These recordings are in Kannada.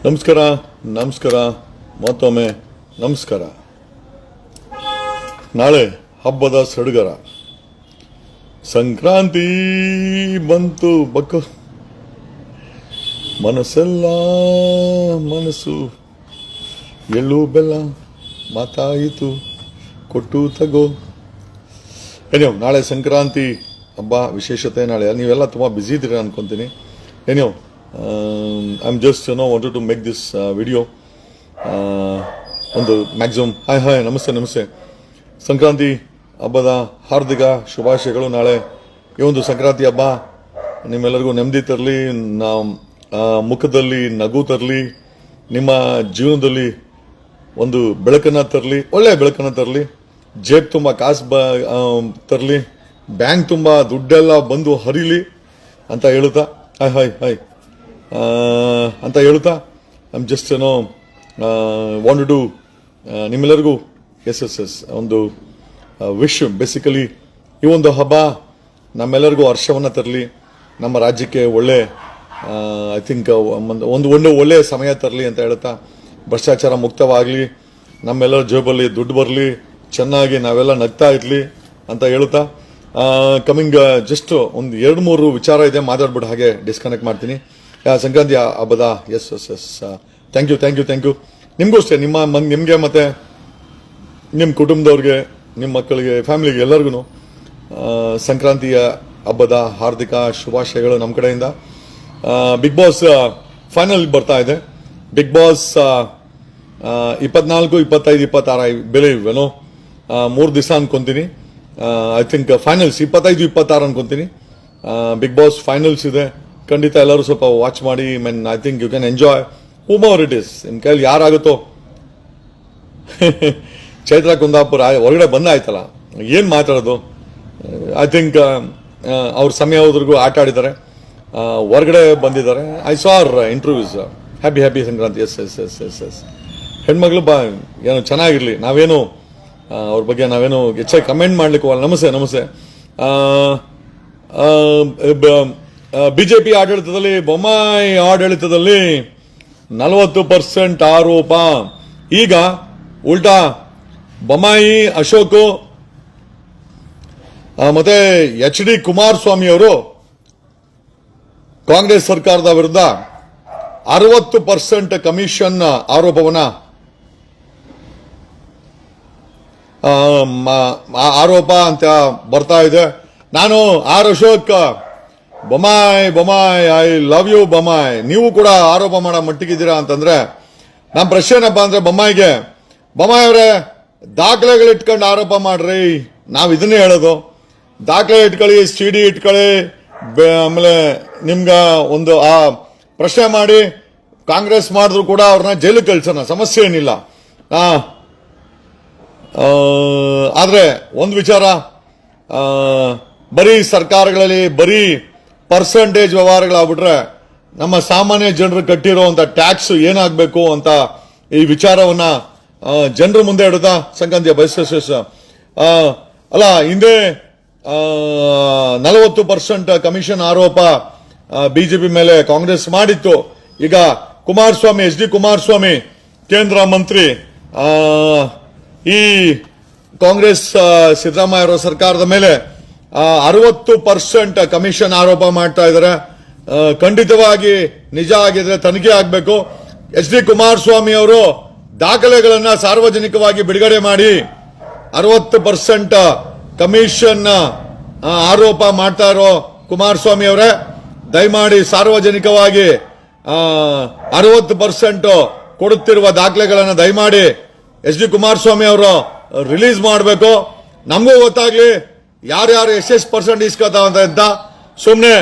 ನಮಸ್ಕಾರ ನಮಸ್ಕಾರ ಮತ್ತೊಮ್ಮೆ ನಮಸ್ಕಾರ. ನಾಳೆ ಹಬ್ಬದ ಸಡಗರ ಸಂಕ್ರಾಂತಿ ಬಂತು ಬಕ್ಕ ಮನಸ್ಸೆಲ್ಲ ಮನಸ್ಸು ಎಳ್ಳು ಬೆಲ್ಲ ಮಾತಾಯಿತು ಕೊಟ್ಟು ತಗೋ. ಏನೋ ನಾಳೆ ಸಂಕ್ರಾಂತಿ ಹಬ್ಬ ವಿಶೇಷತೆ. ನಾಳೆ ನೀವೆಲ್ಲ ತುಂಬ ಬ್ಯುಸಿ ಇದ್ದೀರಾ ಅನ್ಕೊಂತೀನಿ. ಏನೋ I'm just wanted to make this video ಒಂದು ಮ್ಯಾಕ್ಸಿಮಮ್ ಹಾಯ್ ನಮಸ್ತೆ ಸಂಕ್ರಾಂತಿ ಹಬ್ಬದ ಹಾರ್ದಿಕ ಶುಭಾಶಯಗಳು. ನಾಳೆ ಈ ಒಂದು ಸಂಕ್ರಾಂತಿ ಹಬ್ಬ ನಿಮ್ಮೆಲ್ಲರಿಗೂ ನೆಮ್ಮದಿ ತರಲಿ, ಮುಖದಲ್ಲಿ ನಗು ತರಲಿ, ನಿಮ್ಮ ಜೀವನದಲ್ಲಿ ಒಂದು ಬೆಳಕನ್ನು ತರಲಿ, ಒಳ್ಳೆಯ ಬೆಳಕನ್ನು ತರಲಿ, ಜೇಬ್ ತುಂಬ ಕಾಸು ತರಲಿ, ಬ್ಯಾಂಕ್ ತುಂಬ ದುಡ್ಡೆಲ್ಲ ಬಂದು ಹರಿಲಿ ಅಂತ ಹೇಳುತ್ತಾ ಹಾಯ್ ಅಂತ ಹೇಳುತ್ತಾ ಐಮ್ ಜಸ್ಟ್ ವಾಂಟ್ ಟು ನಿಮ್ಮೆಲ್ಲರಿಗೂ ಎಸ್ ಒಂದು ವಿಶ್. ಬೇಸಿಕಲಿ ಈ ಒಂದು ಹಬ್ಬ ನಮ್ಮೆಲ್ಲರಿಗೂ ಹರ್ಷವನ್ನು ತರಲಿ, ನಮ್ಮ ರಾಜ್ಯಕ್ಕೆ ಒಳ್ಳೆ ಐ ಥಿಂಕ್ ಒಂದು ಒಳ್ಳೆಯ ಸಮಯ ತರಲಿ ಅಂತ ಹೇಳ್ತಾ, ಭ್ರಷ್ಟಾಚಾರ ಮುಕ್ತವಾಗಲಿ, ನಮ್ಮೆಲ್ಲರ ಜೇಬಲ್ಲಿ ದುಡ್ಡು ಬರಲಿ, ಚೆನ್ನಾಗಿ ನಾವೆಲ್ಲ ನಗ್ತಾ ಇರಲಿ ಅಂತ ಹೇಳ್ತಾ ಕಮಿಂಗ್ ಜಸ್ಟ್ ಒಂದು 2-3 ವಿಚಾರ ಇದೆ, ಮಾತಾಡ್ಬಿಟ್ಟು ಹಾಗೆ ಡಿಸ್ಕನೆಕ್ಟ್ ಮಾಡ್ತೀನಿ. ಸಂಕ್ರಾಂತಿ ಹಬ್ಬದ ಎಸ್ ಥ್ಯಾಂಕ್ ಯು ನಿಮಗೂ ಅಷ್ಟೇ, ನಿಮಗೆ ಮತ್ತು ನಿಮ್ಮ ಕುಟುಂಬದವ್ರಿಗೆ, ನಿಮ್ಮ ಮಕ್ಕಳಿಗೆ, ಫ್ಯಾಮಿಲಿಗೆ ಎಲ್ಲರಿಗೂ ಸಂಕ್ರಾಂತಿಯ ಹಬ್ಬದ ಹಾರ್ದಿಕ ಶುಭಾಶಯಗಳು ನಮ್ಮ ಕಡೆಯಿಂದ. ಬಿಗ್ ಬಾಸ್ ಫೈನಲ್ ಬರ್ತಾ ಇದೆ. ಬಿಗ್ ಬಾಸ್ 24, 25, 26 ಬೆಲೆ ಇವೇನೋ 3 ದಿವಸ ಅನ್ಕೊಂತೀನಿ. ಐ ಥಿಂಕ್ ಫೈನಲ್ಸ್ 25, 26 ಅನ್ಕೊಂತೀನಿ. ಬಿಗ್ ಬಾಸ್ ಫೈನಲ್ಸ್ ಇದೆ. ಖಂಡಿತ ಎಲ್ಲರೂ ಸ್ವಲ್ಪ ವಾಚ್ ಮಾಡಿ. I think you can enjoy whom ever it is. ನಿಮ್ಮ ಕೈಯಲ್ಲಿ ಯಾರಾಗುತ್ತೋ ಚೈತ್ರ ಕುಂದಾಪುರ ಹೊರಗಡೆ ಬಂದಾಯ್ತಲ್ಲ, ಏನು ಮಾತಾಡೋದು. ಐ ಥಿಂಕ್ ಅವ್ರ ಸಮಯ ಹೋದ್ರಿಗೂ ಆಟ ಆಡಿದ್ದಾರೆ, ಹೊರಗಡೆ ಬಂದಿದ್ದಾರೆ. I sir interviews. Happy Sankranti. Yes ಹೆಣ್ಮಗಳು ಏನೋ ಚೆನ್ನಾಗಿರ್ಲಿ. ನಾವೇನು ಅವ್ರ ಬಗ್ಗೆ ನಾವೇನು ಹೆಚ್ಚಾಗಿ ಕಮೆಂಟ್ ಮಾಡ್ಲಿಕ್ಕೆ ಹೋಗಲ್ಲ. ನಮಸ್ತೆ. ಬಿಜೆಪಿ ಆಡಳಿತದಲ್ಲಿ, ಬೊಮ್ಮಾಯಿ ಆಡಳಿತದಲ್ಲಿ 40% ಆರೋಪ. ಈಗ ಉಲ್ಟಾ ಬೊಮ್ಮಾಯಿ, ಅಶೋಕ್ ಮತ್ತೆ HD ಕುಮಾರಸ್ವಾಮಿ ಅವರು ಕಾಂಗ್ರೆಸ್ ಸರ್ಕಾರದ ವಿರುದ್ಧ 60% ಕಮಿಷನ್ ಆರೋಪವನ್ನ ಆರೋಪ ಅಂತ ಬರ್ತಾ ಇದೆ. ನಾನು Ashok, Bommai I love you Bommai, ನೀವು ಕೂಡ ಆರೋಪ ಮಾಡೋ ಮಟ್ಟಿಗಿದ್ದೀರಾ ಅಂತಂದ್ರೆ ನಮ್ಮ ಪ್ರಶ್ನೆ ಏನಪ್ಪಾ ಅಂದ್ರೆ, ಬೊಮ್ಮಾಯಿ ಅವರೇ ದಾಖಲೆಗಳು ಇಟ್ಕೊಂಡು ಆರೋಪ ಮಾಡ್ರಿ. ನಾವು ಇದನ್ನೇ ಹೇಳೋದು, ದಾಖಲೆ ಇಟ್ಕೊಳ್ಳಿ, CD ಇಟ್ಕೊಳ್ಳಿ, ಆಮೇಲೆ ನಿಮ್ಗ ಒಂದು ಆ ಪ್ರಶ್ನೆ ಮಾಡಿ ಕಾಂಗ್ರೆಸ್ ಮಾಡಿದ್ರು ಕೂಡ ಅವ್ರನ್ನ ಜೈಲಿಗೆ ಕಳ್ಸೋಣ, ಸಮಸ್ಯೆ ಏನಿಲ್ಲ. ಆದ್ರೆ ಒಂದು ವಿಚಾರ, ಬರೀ ಸರ್ಕಾರಗಳಲ್ಲಿ ಬರೀ ಪರ್ಸೆಂಟೇಜ್ ವ್ಯವಹಾರಗಳಾಗ್ಬಿಟ್ರೆ ನಮ್ಮ ಸಾಮಾನ್ಯ ಜನರು ಕಟ್ಟಿರುವಂತ ಟ್ಯಾಕ್ಸ್ ಏನಾಗಬೇಕು ಅಂತ ಈ ವಿಚಾರವನ್ನ ಜನರ ಮುಂದೆ ಇಡುತ್ತಾ ಸಂಕ್ರಾಂತಿಯ ಬಯಸ ಅಲ್ಲ, ಹಿಂದೆ 40% ಕಮಿಷನ್ ಆರೋಪ ಬಿಜೆಪಿ ಮೇಲೆ ಕಾಂಗ್ರೆಸ್ ಮಾಡಿತ್ತು. ಈಗ ಕುಮಾರಸ್ವಾಮಿ, HD ಕುಮಾರಸ್ವಾಮಿ ಕೇಂದ್ರ ಮಂತ್ರಿ, ಈ ಕಾಂಗ್ರೆಸ್ ಸಿದ್ದರಾಮಯ್ಯ ಅವರ ಸರ್ಕಾರದ ಮೇಲೆ 60% ಕಮಿಷನ್ ಆರೋಪ ಮಾಡ್ತಾ ಇದ್ದಾರೆ. ಖಂಡಿತವಾಗಿ ನಿಜ ಆಗಿದ್ರೆ ತನಿಖೆ ಆಗಬೇಕು. HD ಕುಮಾರಸ್ವಾಮಿ ಅವರು ದಾಖಲೆಗಳನ್ನ ಸಾರ್ವಜನಿಕವಾಗಿ ಬಿಡುಗಡೆ ಮಾಡಿ 60% ಕಮಿಷನ್ ಆರೋಪ ಮಾಡ್ತಾ ಇರೋ ಕುಮಾರಸ್ವಾಮಿ ಅವರೇ, ದಯಮಾಡಿ ಸಾರ್ವಜನಿಕವಾಗಿ 60% ಕೊಡುತ್ತಿರುವ ದಾಖಲೆಗಳನ್ನು ದಯಮಾಡಿ HD ಕುಮಾರಸ್ವಾಮಿ ಅವರು ರಿಲೀಸ್ ಮಾಡಬೇಕು. ನಮಗೂ ಗೊತ್ತಾಗ್ಲಿ ಯಾರ್ಯಾರು ಎಷ್ಟು ಪರ್ಸೆಂಟ್ ಇಸ್ಕೊತಾವಂತ ಅಂತ. ಸುಮ್ಮನೆ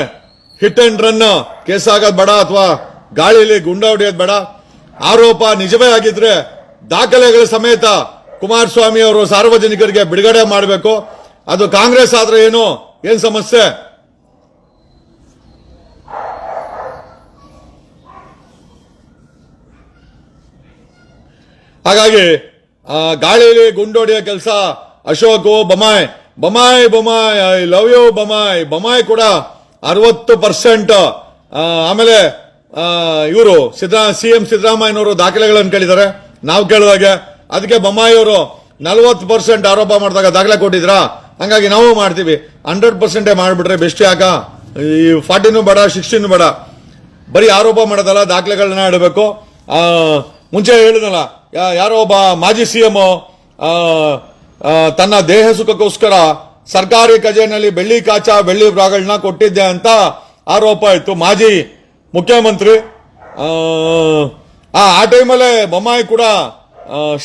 ಹಿಟ್ ಅಂಡ್ ರನ್ ಕೇಸ್ ಆಗೋದು ಬೇಡ, ಅಥವಾ ಗಾಳಿಯಲ್ಲಿ ಗುಂಡ ಹೊಡೆಯೋದು ಬೇಡ. ಆರೋಪ ನಿಜವೇ ಆಗಿದ್ರೆ ದಾಖಲೆಗಳ ಸಮೇತ ಕುಮಾರಸ್ವಾಮಿ ಅವರು ಸಾರ್ವಜನಿಕರಿಗೆ ಬಿಡುಗಡೆ ಮಾಡಬೇಕು. ಅದು ಕಾಂಗ್ರೆಸ್ ಆದ್ರೆ ಏನ್ ಸಮಸ್ಯೆ? ಹಾಗಾಗಿ ಗಾಳಿಯಲ್ಲಿ ಗುಂಡೊಡೆಯೋ ಕೆಲಸ Ashok, Bommai I love you Bommai ಕೂಡ 60%. ಆಮೇಲೆ ಇವರು ಸಿಎಂ ಸಿದ್ದರಾಮಯ್ಯನವರು ದಾಖಲೆಗಳನ್ನು ಕೇಳಿದ್ದಾರೆ. ನಾವು ಕೇಳಿದಾಗೆ ಅದಕ್ಕೆ ಬೊಮ್ಮಾಯಿ ಅವರು 40% ಆರೋಪ ಮಾಡಿದಾಗ ದಾಖಲೆ ಕೊಟ್ಟಿದ್ರಾ, ಹಂಗಾಗಿ ನಾವು ಮಾಡ್ತೀವಿ 100% ಮಾಡಿಬಿಟ್ರೆ ಬೆಸ್ಟ್. ಯಾಕ ಈ 40 ಬೇಡ 16 ಬೇಡ, ಬರೀ ಆರೋಪ ಮಾಡೋದಲ್ಲ, ದಾಖಲೆಗಳನ್ನ ಇಡಬೇಕು. ಮುಂಚೆ ಹೇಳಿದಲ್ಲ, ಯಾರೋ ಒಬ್ಬ ಮಾಜಿ ಸಿಎಂ ತನ್ನ ದೇಹ ಸುಖಕ್ಕೋಸ್ಕರ ಸರ್ಕಾರಿ ಖಜಾನೆಯಲ್ಲಿ ಬೆಳ್ಳಿ ಕಾಚಾ ಬೆಳ್ಳಿ ಬ್ರಾಗಳನ್ನ ಕೊಟ್ಟಿದ್ದೆ ಅಂತ ಆರೋಪ ಇತ್ತು ಮಾಜಿ ಮುಖ್ಯಮಂತ್ರಿ. ಆ ಟೈಮಲ್ಲೇ ಬೊಮ್ಮಾಯಿ ಕೂಡ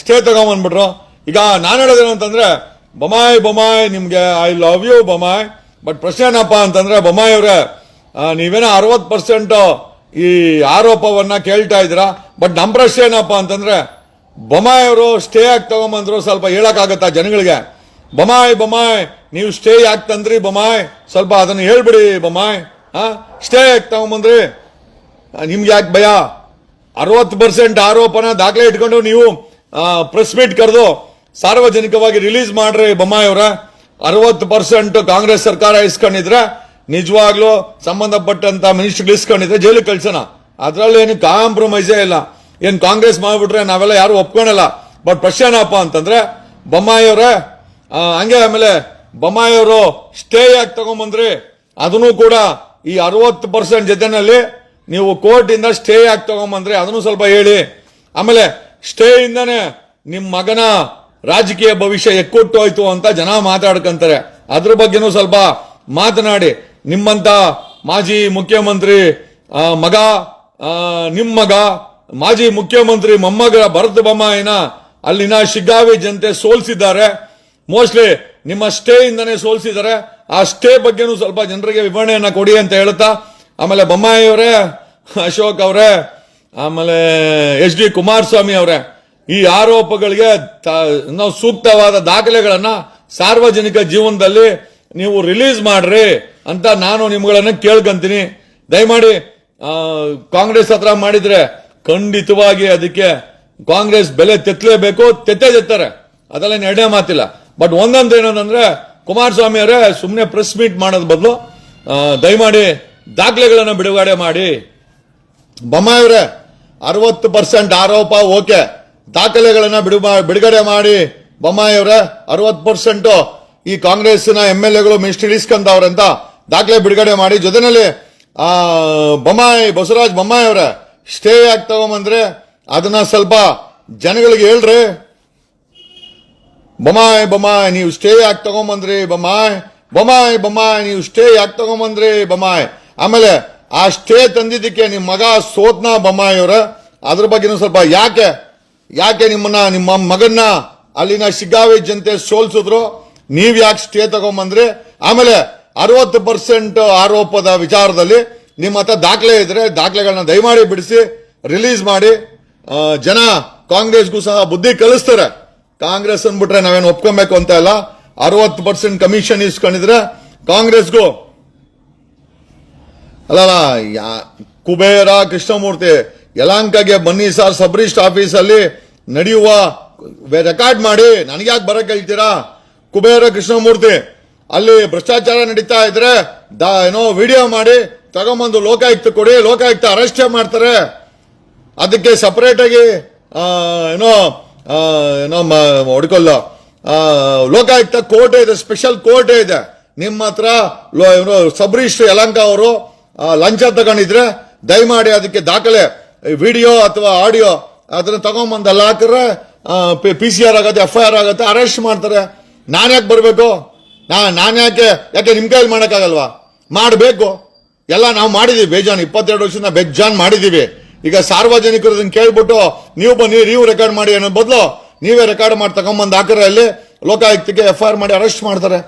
ಸ್ಟೇ ತಗೊಂಡ್ಬಂದ್ಬಿಟ್ರು. ಈಗ ನಾನು ಹೇಳೋದೇನಂತಂದ್ರೆ, ಬೊಮ್ಮಾಯಿ ನಿಮ್ಗೆ I love you Bommai, but ಪ್ರಶ್ನೆ ಏನಪ್ಪ ಅಂತಂದ್ರೆ, ಬೊಮ್ಮಾಯಿ ಅವರೇ ನೀವೇನೋ 60% ಈ ಆರೋಪವನ್ನ ಕೇಳ್ತಾ ಇದ್ದೀರಾ, ಬಟ್ ನಮ್ಮ ಪ್ರಶ್ನೆ ಏನಪ್ಪ ಅಂತಂದ್ರೆ, ಬೊಮ್ಮಾಯಿ ಅವರು ಸ್ಟೇ ಯಾಕೆ ತಗೊಂಬಂದ್ರು ಸ್ವಲ್ಪ ಹೇಳಕ್ಕಾಗತ್ತಾ ಜನಗಳಿಗೆ? ಬೊಮ್ಮಾಯಿ ನೀವು ಸ್ಟೇ ಯಾಕೆ ತಂದ್ರಿ ಬೊಮ್ಮಾಯಿ, ಸ್ವಲ್ಪ ಅದನ್ನ ಹೇಳ್ಬಿಡಿ ಬೊಮ್ಮಾಯಿ. ಸ್ಟೇ ಯಾಕೆ ತಗೊಂಬಂದ್ರಿ, ನಿಮ್ಗೆ ಯಾಕೆ ಭಯ? 60% ಆರೋಪನ ದಾಖಲೆ ಇಟ್ಕೊಂಡು ನೀವು ಪ್ರೆಸ್ ಮೀಟ್ ಕರೆದು ಸಾರ್ವಜನಿಕವಾಗಿ ರಿಲೀಸ್ ಮಾಡ್ರಿ ಬೊಮ್ಮಾಯಿ ಅವರ. 60% ಕಾಂಗ್ರೆಸ್ ಸರ್ಕಾರ ಇಸ್ಕೊಂಡಿದ್ರೆ ನಿಜವಾಗ್ಲೂ ಸಂಬಂಧಪಟ್ಟಂತ ಮಿನಿಸ್ಟರ್ ಇಸ್ಕೊಂಡಿದ್ರೆ ಜೈಲಿಗೆ ಕಳ್ಸೋಣ, ಅದ್ರಲ್ಲಿ ಏನು ಕಾಂಪ್ರಮೈಸೇ ಇಲ್ಲ. ಏನ್ ಕಾಂಗ್ರೆಸ್ ಮಾಡ್ಬಿಟ್ರೆ ನಾವೆಲ್ಲ ಯಾರು ಒಪ್ಕೊಳಲ್ಲ. ಬಟ್ ಪ್ರಶ್ನೆ ಏನಪ್ಪ ಅಂತಂದ್ರೆ, ಬೊಮ್ಮಾಯಿ ಅವರೇ ಹಂಗೆ ಆಮೇಲೆ ಬೊಮ್ಮಾಯಿ ಅವರು ಸ್ಟೇ ಯಾಕೆ ತಗೊಂಬಂದ್ರಿ, ಅದನ್ನು ಕೂಡ ಈ 60% ಜೊತೆನಲ್ಲಿ ನೀವು ಕೋರ್ಟ್ ಇಂದ ಸ್ಟೇ ಯಾಕೆ ತಗೊಂಬಂದ್ರಿ ಅದನ್ನು ಸ್ವಲ್ಪ ಹೇಳಿ. ಆಮೇಲೆ ಸ್ಟೇ ಇಂದಾನೆ ನಿಮ್ ಮಗನ ರಾಜಕೀಯ ಭವಿಷ್ಯ ಎಕ್ಕುಟ್ಟು ಹೋಯ್ತು ಅಂತ ಜನ ಮಾತಾಡ್ಕಂತಾರೆ, ಅದ್ರ ಬಗ್ಗೆನೂ ಸ್ವಲ್ಪ ಮಾತನಾಡಿ. ನಿಮ್ಮಂತ ಮಾಜಿ ಮುಖ್ಯಮಂತ್ರಿ ಮಗ, ನಿಮ್ ಮಗ ಮಾಜಿ ಮುಖ್ಯಮಂತ್ರಿ ಮೊಮ್ಮಗ ಭರತ್ ಬೊಮ್ಮಾಯಿನ ಅಲ್ಲಿನ ಶಿಗ್ಗಾವಿ ಜನತೆ ಸೋಲ್ಸಿದ್ದಾರೆ. ಮೋಸ್ಟ್ಲಿ ನಿಮ್ಮ ಸ್ಟೇ ಇಂದಾನೆ ಸೋಲ್ಸಿದ್ದಾರೆ. ಆ ಸ್ಟೇ ಬಗ್ಗೆನೂ ಸ್ವಲ್ಪ ಜನರಿಗೆ ವಿವರಣೆಯನ್ನ ಕೊಡಿ ಅಂತ ಹೇಳ್ತಾ, ಆಮೇಲೆ ಬೊಮ್ಮಾಯಿ ಅವರೇ, ಅಶೋಕ್ ಅವರೇ, ಆಮೇಲೆ HD ಕುಮಾರಸ್ವಾಮಿ ಅವರೇ, ಈ ಆರೋಪಗಳಿಗೆ ನಾವು ಸೂಕ್ತವಾದ ದಾಖಲೆಗಳನ್ನ ಸಾರ್ವಜನಿಕ ಜೀವನದಲ್ಲಿ ನೀವು ರಿಲೀಸ್ ಮಾಡ್ರಿ ಅಂತ ನಾನು ನಿಮ್ಗಳನ್ನ ಕೇಳ್ಕಂತೀನಿ. ದಯಮಾಡಿ ಕಾಂಗ್ರೆಸ್ ಹತ್ರ ಮಾಡಿದ್ರೆ ಖಂಡಿತವಾಗಿ ಅದಕ್ಕೆ ಕಾಂಗ್ರೆಸ್ ಬೆಲೆ ತೆತ್ತಲೇಬೇಕು, ತೆತ್ತಾರೆ, ಅದೆಲ್ಲ ಎರಡೇ ಮಾತಿಲ್ಲ. ಬಟ್ ಒಂದೊಂದು ಏನಂದ್ರೆ, ಕುಮಾರಸ್ವಾಮಿ ಅವರೇ ಸುಮ್ಮನೆ ಪ್ರೆಸ್ ಮೀಟ್ ಮಾಡೋದ್ ಬದಲು ದಯಮಾಡಿ ದಾಖಲೆಗಳನ್ನು ಬಿಡುಗಡೆ ಮಾಡಿ. ಬೊಮ್ಮಾಯಿ ಅವರೇ 60% ಆರೋಪ ಓಕೆ, ದಾಖಲೆಗಳನ್ನ ಬಿಡುಗಡೆ ಮಾಡಿ. ಬೊಮ್ಮಾಯಿ ಅವರೇ 60% ಈ ಕಾಂಗ್ರೆಸ್ನ MLAಗಳು ಮಿನಿಸ್ಟರ್ ಇಸ್ಕೊಂಡವ್ರಂತ ದಾಖಲೆ ಬಿಡುಗಡೆ ಮಾಡಿ. ಜೊತೆನಲ್ಲಿ ಬಸವರಾಜ ಬೊಮ್ಮಾಯಿ ಅವರೇ ಸ್ಟೇ ಯಾಕೆ ತಗೊಂಬಂದ್ರೆ ಅದನ್ನ ಸ್ವಲ್ಪ ಜನಗಳಿಗೆ ಹೇಳ್ರಿ. ಬೊಮ್ಮಾಯಿ ನೀವು ಸ್ಟೇ ಯಾಕೆ ತಗೊಂಬಂದ್ರಿ ಬೊಮ್ಮಾಯಿ ನೀವು ಸ್ಟೇ ಯಾಕೆ ತಗೊಂಬಂದ್ರಿ ಬೊಮ್ಮಾಯಿ. ಆಮೇಲೆ ಆ ಸ್ಟೇ ತಂದಿದ್ದಕ್ಕೆ ನಿಮ್ಮ ಮಗ ಸೋತ್ನ ಬೊಮ್ಮಾಯಿ ಅವರ, ಅದ್ರ ಬಗ್ಗೆನೂ ಸ್ವಲ್ಪ ಯಾಕೆ ನಿಮ್ಮ ಮಗನ್ನ ಅಲ್ಲಿನ ಶಿಗ್ಗಾವಿ ಜನತೆ ಸೋಲ್ಸಿದ್ರು, ನೀವ್ ಯಾಕೆ ಸ್ಟೇ ತಗೊಂಬಂದ್ರಿ. ಆಮೇಲೆ 60% ಆರೋಪದ ವಿಚಾರದಲ್ಲಿ ನಿಮ್ಮ ಹತ್ರ ದಾಖಲೆ ಇದ್ರೆ ದಾಖಲೆಗಳನ್ನ ದಯಮಾಡಿ ಬಿಡಿಸಿ ರಿಲೀಸ್ ಮಾಡಿ. ಜನ ಕಾಂಗ್ರೆಸ್ಗೂ ಸಹ ಬುದ್ಧಿ ಕಲಿಸ್ತಾರೆ. ಕಾಂಗ್ರೆಸ್ ಅಂದ್ಬಿಟ್ರೆ ನಾವೇನು ಒಪ್ಕೊಬೇಕು ಅಂತ ಇಲ್ಲ. 60% ಕಮಿಷನ್ ಇಸ್ಕೊಂಡಿದ್ರೆ ಕಾಂಗ್ರೆಸ್ಗೂ ಅಲ್ಲ. ಕುಬೇರ ಕೃಷ್ಣಮೂರ್ತಿ ಯಲಹಂಕಗೆ ಬನ್ನಿ ಸರ್, ಸಬ್ ರಿಜಿಸ್ಟರ್ ಆಫೀಸ್ ಅಲ್ಲಿ ನಡೆಯುವ ರೆಕಾರ್ಡ್ ಮಾಡಿ, ನನಗ್ಯಾಕೆ ಬರಕ್ ಹೇಳ್ತೀರಾ? ಕುಬೇರ ಕೃಷ್ಣಮೂರ್ತಿ ಅಲ್ಲಿ ಭ್ರಷ್ಟಾಚಾರ ನಡೀತಾ ಇದ್ರೆ ಏನೋ ವಿಡಿಯೋ ಮಾಡಿ ತಗೊಂಬಂದು ಲೋಕಾಯುಕ್ತ ಕೊಡಿ, ಲೋಕಾಯುಕ್ತ ಅರೆಸ್ಟ್ ಮಾಡ್ತಾರೆ. ಅದಕ್ಕೆ ಸಪರೇಟ್ ಆಗಿ ಏನೋ ಹೊಡ್ಕೊಲ್ಲ, ಲೋಕಾಯುಕ್ತ ಕೋರ್ಟ್ ಇದೆ, ಸ್ಪೆಷಲ್ ಕೋರ್ಟ್ ಇದೆ. ನಿಮ್ಮ ಹತ್ರ ಸಬ್ ರಿಜಿಸ್ಟರ್ ಯಲಹಂಕ ಅವರು ಲಂಚ ತಗೊಂಡಿದ್ರೆ ದಯಮಾಡಿ ಅದಕ್ಕೆ ದಾಖಲೆ ವಿಡಿಯೋ ಅಥವಾ ಆಡಿಯೋ ಅದನ್ನ ತಗೊಂಬಂದಲ್ಲ ಹಾಕಿದ್ರೆ PCR ಆಗತ್ತೆ, FIR ಆಗತ್ತೆ, ಅರೆಸ್ಟ್ ಮಾಡ್ತಾರೆ. ನಾನು ಯಾಕೆ ಬರಬೇಕು? ನಾನು ಯಾಕೆ ನಿಮ್ ಕೈಲಿ ಮಾಡಕ್ಕಾಗಲ್ವಾ? ಮಾಡಬೇಕು. ಎಲ್ಲ ನಾವು ಮಾಡಿದೀವಿ ಬೇಜಾನ್, 22 ವರ್ಷದಿಂದ ಬೇಜಾನ್ ಮಾಡಿದೀವಿ. ಈಗ ಸಾರ್ವಜನಿಕರು ಅದನ್ನ ಕೇಳ್ಬಿಟ್ಟು ನೀವು ಬನ್ನಿ ನೀವು ರೆಕಾರ್ಡ್ ಮಾಡಿ ಅನ್ನೋ ಬದಲು ನೀವೇ ರೆಕಾರ್ಡ್ ಮಾಡಿ ತಗೊಂಬಂದು ಹಾಕಿದ್ರೆ ಅಲ್ಲಿ ಲೋಕಾಯುಕ್ತಕ್ಕೆ FIR ಮಾಡಿ ಅರೆಸ್ಟ್ ಮಾಡ್ತಾರೆ.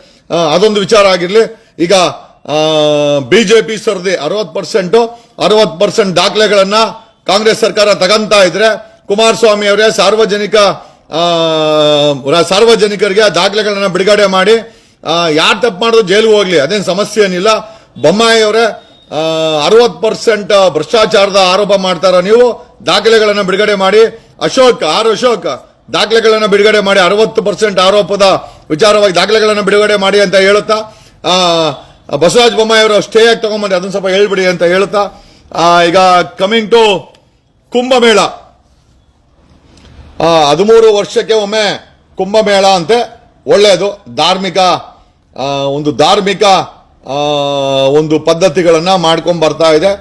ಅದೊಂದು ವಿಚಾರ ಆಗಿರ್ಲಿ. ಈಗ ಬಿಜೆಪಿ ಸರ್ದಿ 60% ದಾಖಲೆಗಳನ್ನ ಕಾಂಗ್ರೆಸ್ ಸರ್ಕಾರ ತಗಂತ ಇದ್ರೆ ಕುಮಾರಸ್ವಾಮಿ ಅವರೇ ಸಾರ್ವಜನಿಕರಿಗೆ ದಾಖಲೆಗಳನ್ನ ಬಿಡುಗಡೆ ಮಾಡಿ. ಯಾರು ತಪ್ಪು ಮಾಡೋದು ಜೈಲಿಗೆ ಹೋಗ್ಲಿ, ಅದೇನು ಸಮಸ್ಯೆ ಏನಿಲ್ಲ. ಬೊಮ್ಮಾಯಿ ಅವರೇ 60% ಭ್ರಷ್ಟಾಚಾರದ ಆರೋಪ ಮಾಡ್ತಾರ, ನೀವು ದಾಖಲೆಗಳನ್ನ ಬಿಡುಗಡೆ ಮಾಡಿ. ಅಶೋಕ್ ದಾಖಲೆಗಳನ್ನ ಬಿಡುಗಡೆ ಮಾಡಿ, 60% ಆರೋಪದ ವಿಚಾರವಾಗಿ ದಾಖಲೆಗಳನ್ನ ಬಿಡುಗಡೆ ಮಾಡಿ ಅಂತ ಹೇಳುತ್ತಾ, ಬಸವರಾಜ ಬೊಮ್ಮಾಯಿ ಅವರು ಸ್ಟೇ ಆಗಿ ತಗೊಂಡ್ಬಂದ್ರೆ ಅದನ್ನ ಸ್ವಲ್ಪ ಹೇಳ್ಬಿಡಿ ಅಂತ ಹೇಳುತ್ತಾ, ಈಗ ಕಮಿಂಗ್ ಟು ಕುಂಭಮೇಳ, 13 ವರ್ಷಕ್ಕೆ ಒಮ್ಮೆ ಕುಂಭಮೇಳ ಅಂತೆ. ಒಳ್ಳೆಯದು. ಧಾರ್ಮಿಕ ಒಂದು ಪದ್ಧತಿಗಳನ್ನ ಮಾಡ್ಕೊಂಡು ಬರ್ತಾ ಇದೆ.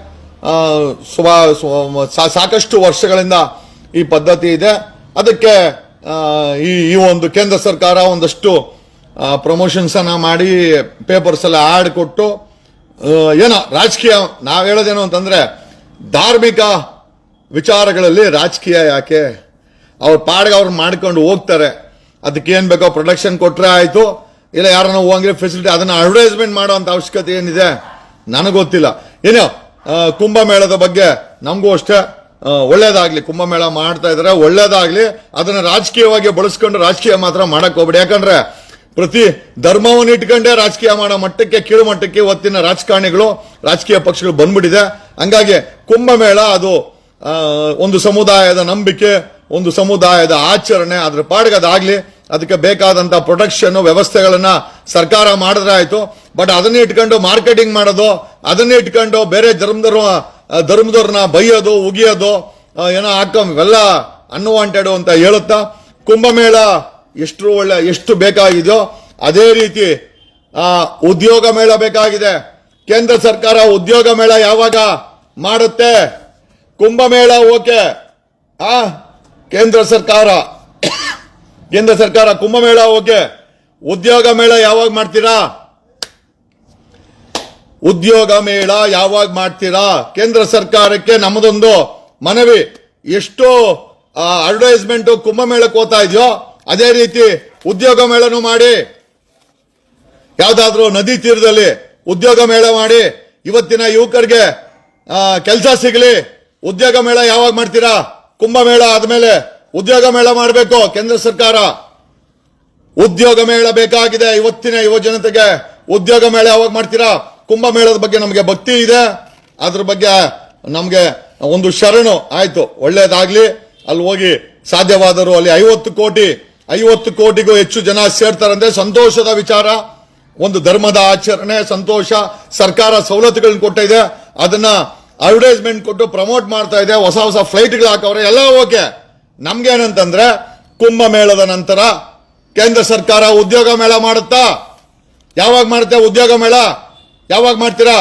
ಸಾಕಷ್ಟು ವರ್ಷಗಳಿಂದ ಈ ಪದ್ಧತಿ ಇದೆ. ಅದಕ್ಕೆ ಈ ಒಂದು ಕೇಂದ್ರ ಸರ್ಕಾರ ಒಂದಷ್ಟು ಪ್ರಮೋಷನ್ಸ್ ಅನ್ನ ಮಾಡಿ ಪೇಪರ್ಸ್ ಎಲ್ಲ ಆಡ್ ಕೊಟ್ಟು ಏನೋ ರಾಜಕೀಯ, ನಾವ್ ಹೇಳೋದೇನು ಅಂತಂದ್ರೆ ಧಾರ್ಮಿಕ ವಿಚಾರಗಳಲ್ಲಿ ರಾಜಕೀಯ ಯಾಕೆ, ಅವ್ರ ಪಾಡ್ಗೆ ಅವ್ರು ಮಾಡ್ಕೊಂಡು ಹೋಗ್ತಾರೆ. ಅದಕ್ಕೆ ಏನ್ ಬೇಕೋ ಪ್ರೊಡಕ್ಷನ್ ಕೊಟ್ರೆ ಆಯ್ತು, ಇಲ್ಲ ಯಾರನ್ನ ಹೋಗಂಗಿದ್ರೆ ಫೆಸಿಲಿಟಿ, ಅದನ್ನ ಅಡ್ವರ್ಟೈಸ್ಮೆಂಟ್ ಮಾಡುವಂತ ಅವಶ್ಯಕತೆ ಏನಿದೆ ನನಗೊತ್ತಿಲ್ಲ. ಏನೋ ಕುಂಭಮೇಳದ ಬಗ್ಗೆ ನಮಗೂ ಅಷ್ಟೇ ಒಳ್ಳೇದಾಗ್ಲಿ. ಕುಂಭಮೇಳ ಮಾಡ್ತಾ ಇದಾರೆ, ಒಳ್ಳೇದಾಗ್ಲಿ. ಅದನ್ನ ರಾಜಕೀಯವಾಗಿ ಬಳಸ್ಕೊಂಡು ರಾಜಕೀಯ ಮಾತ್ರ ಮಾಡಕ್ ಹೋಗ್ಬೇಡಿ. ಯಾಕಂದ್ರೆ ಪ್ರತಿ ಧರ್ಮವನ್ನು ಇಟ್ಕೊಂಡೇ ರಾಜಕೀಯ ಮಾಡೋ ಮಟ್ಟಕ್ಕೆ, ಕೀಳು ಮಟ್ಟಕ್ಕೆ ಇವತ್ತಿನ ರಾಜಕಾರಣಿಗಳು, ರಾಜಕೀಯ ಪಕ್ಷಗಳು ಬಂದ್ಬಿಟ್ಟಿದೆ. ಹಂಗಾಗಿ ಕುಂಭಮೇಳ ಅದು ಒಂದು ಸಮುದಾಯದ ನಂಬಿಕೆ, ಒಂದು ಸಮುದಾಯದ ಆಚರಣೆ. ಅದ್ರ ಪಾಡಿಗೆ ಅದಾಗ್ಲಿ. ಅದಕ್ಕೆ ಬೇಕಾದಂತ ಪ್ರೊಟೆಕ್ಷನ್ ವ್ಯವಸ್ಥೆಗಳನ್ನ ಸರ್ಕಾರ ಮಾಡಿದ್ರೆ ಆಯ್ತು. ಬಟ್ ಅದನ್ನ ಇಟ್ಕೊಂಡು ಮಾರ್ಕೆಟಿಂಗ್ ಮಾಡೋದು, ಅದನ್ನ ಇಟ್ಕೊಂಡು ಬೇರೆ ಧರ್ಮದವ್ರನ್ನ ಬೈಯೋದು, ಉಗಿಯೋದು, ಏನೋ ಇವೆಲ್ಲ ಅನ್ವಾಂಟೆಡ್ ಅಂತ ಹೇಳುತ್ತಾ, ಕುಂಭಮೇಳ ಎಷ್ಟು ಬೇಕಾಗಿದೆಯೋ ಅದೇ ರೀತಿ ಉದ್ಯೋಗ ಮೇಳ ಬೇಕಾಗಿದೆ. ಕೇಂದ್ರ ಸರ್ಕಾರ ಉದ್ಯೋಗ ಮೇಳ ಯಾವಾಗ ಮಾಡುತ್ತೆ? ಕುಂಭಮೇಳ ಓಕೆ, ಕೇಂದ್ರ ಸರ್ಕಾರ ಕುಂಭಮೇಳ ಓಕೆ, ಉದ್ಯೋಗ ಮೇಳ ಯಾವಾಗ ಮಾಡ್ತೀರಾ? ಉದ್ಯೋಗ ಮೇಳ ಯಾವಾಗ ಮಾಡ್ತೀರಾ? ಕೇಂದ್ರ ಸರ್ಕಾರಕ್ಕೆ ನಮ್ಮದೊಂದು ಮನವಿ. ಎಷ್ಟು ಅಡ್ವರ್ಟೈಸ್ಮೆಂಟ್ ಕುಂಭಮೇಳಕ್ಕೆ ಹೋಗ್ತಾ ಇದೆಯೋ ಅದೇ ರೀತಿ ಉದ್ಯೋಗ ಮೇಳನೂ ಮಾಡಿ. ಯಾವ್ದಾದ್ರೂ ನದಿ ತೀರದಲ್ಲಿ ಉದ್ಯೋಗ ಮೇಳ ಮಾಡಿ, ಇವತ್ತಿನ ಯುವಕರಿಗೆ ಕೆಲಸ ಸಿಗಲಿ. ಉದ್ಯೋಗ ಮೇಳ ಯಾವಾಗ ಮಾಡ್ತೀರಾ? ಕುಂಭಮೇಳ ಆದ್ಮೇಲೆ ಉದ್ಯೋಗ ಮೇಳ ಮಾಡಬೇಕು ಕೇಂದ್ರ ಸರ್ಕಾರ. ಉದ್ಯೋಗ ಮೇಳ ಬೇಕಾಗಿದೆ ಇವತ್ತಿನ ಯುವ ಜನತೆಗೆ. ಉದ್ಯೋಗ ಮೇಳ ಯಾವಾಗ ಮಾಡ್ತೀರಾ? ಕುಂಭಮೇಳದ ಬಗ್ಗೆ ನಮಗೆ ಭಕ್ತಿ ಇದೆ, ಅದ್ರ ಬಗ್ಗೆ ನಮಗೆ ಒಂದು ಶರಣು. ಆಯ್ತು, ಒಳ್ಳೇದಾಗ್ಲಿ. ಅಲ್ಲಿ ಹೋಗಿ ಸಾಧ್ಯವಾದರೂ ಅಲ್ಲಿ 50 ಕೋಟಿಗೂ ಹೆಚ್ಚು ಜನ ಸೇರ್ತಾರಂದ್ರೆ ಸಂತೋಷದ ವಿಚಾರ. ಒಂದು ಧರ್ಮದ ಆಚರಣೆ, ಸಂತೋಷ. ಸರ್ಕಾರ ಸವಲತ್ತುಗಳನ್ನ ಕೊಟ್ಟಿದೆ, ಅದನ್ನ ಅಡ್ವರ್ಟೈಸ್ಮೆಂಟ್ ಕೊಟ್ಟು ಪ್ರಮೋಟ್ ಮಾಡ್ತಾ ಇದೆ. ಹೊಸ ಹೊಸ ಫ್ಲೈಟ್ಗಳು ಹಾಕವ್ರೆ, ಎಲ್ಲ ಓಕೆ. ನಮ್ಗೇನಂತಂದ್ರೆ ಕುಂಭಮೇಳದ ನಂತರ ಕೇಂದ್ರ ಸರ್ಕಾರ ಉದ್ಯೋಗ ಮೇಳ ಮಾಡುತ್ತಾ? ಯಾವಾಗ ಮಾಡುತ್ತೆ ಉದ್ಯೋಗ ಮೇಳ? ಯಾವಾಗ ಮಾಡ್ತೀರಾ?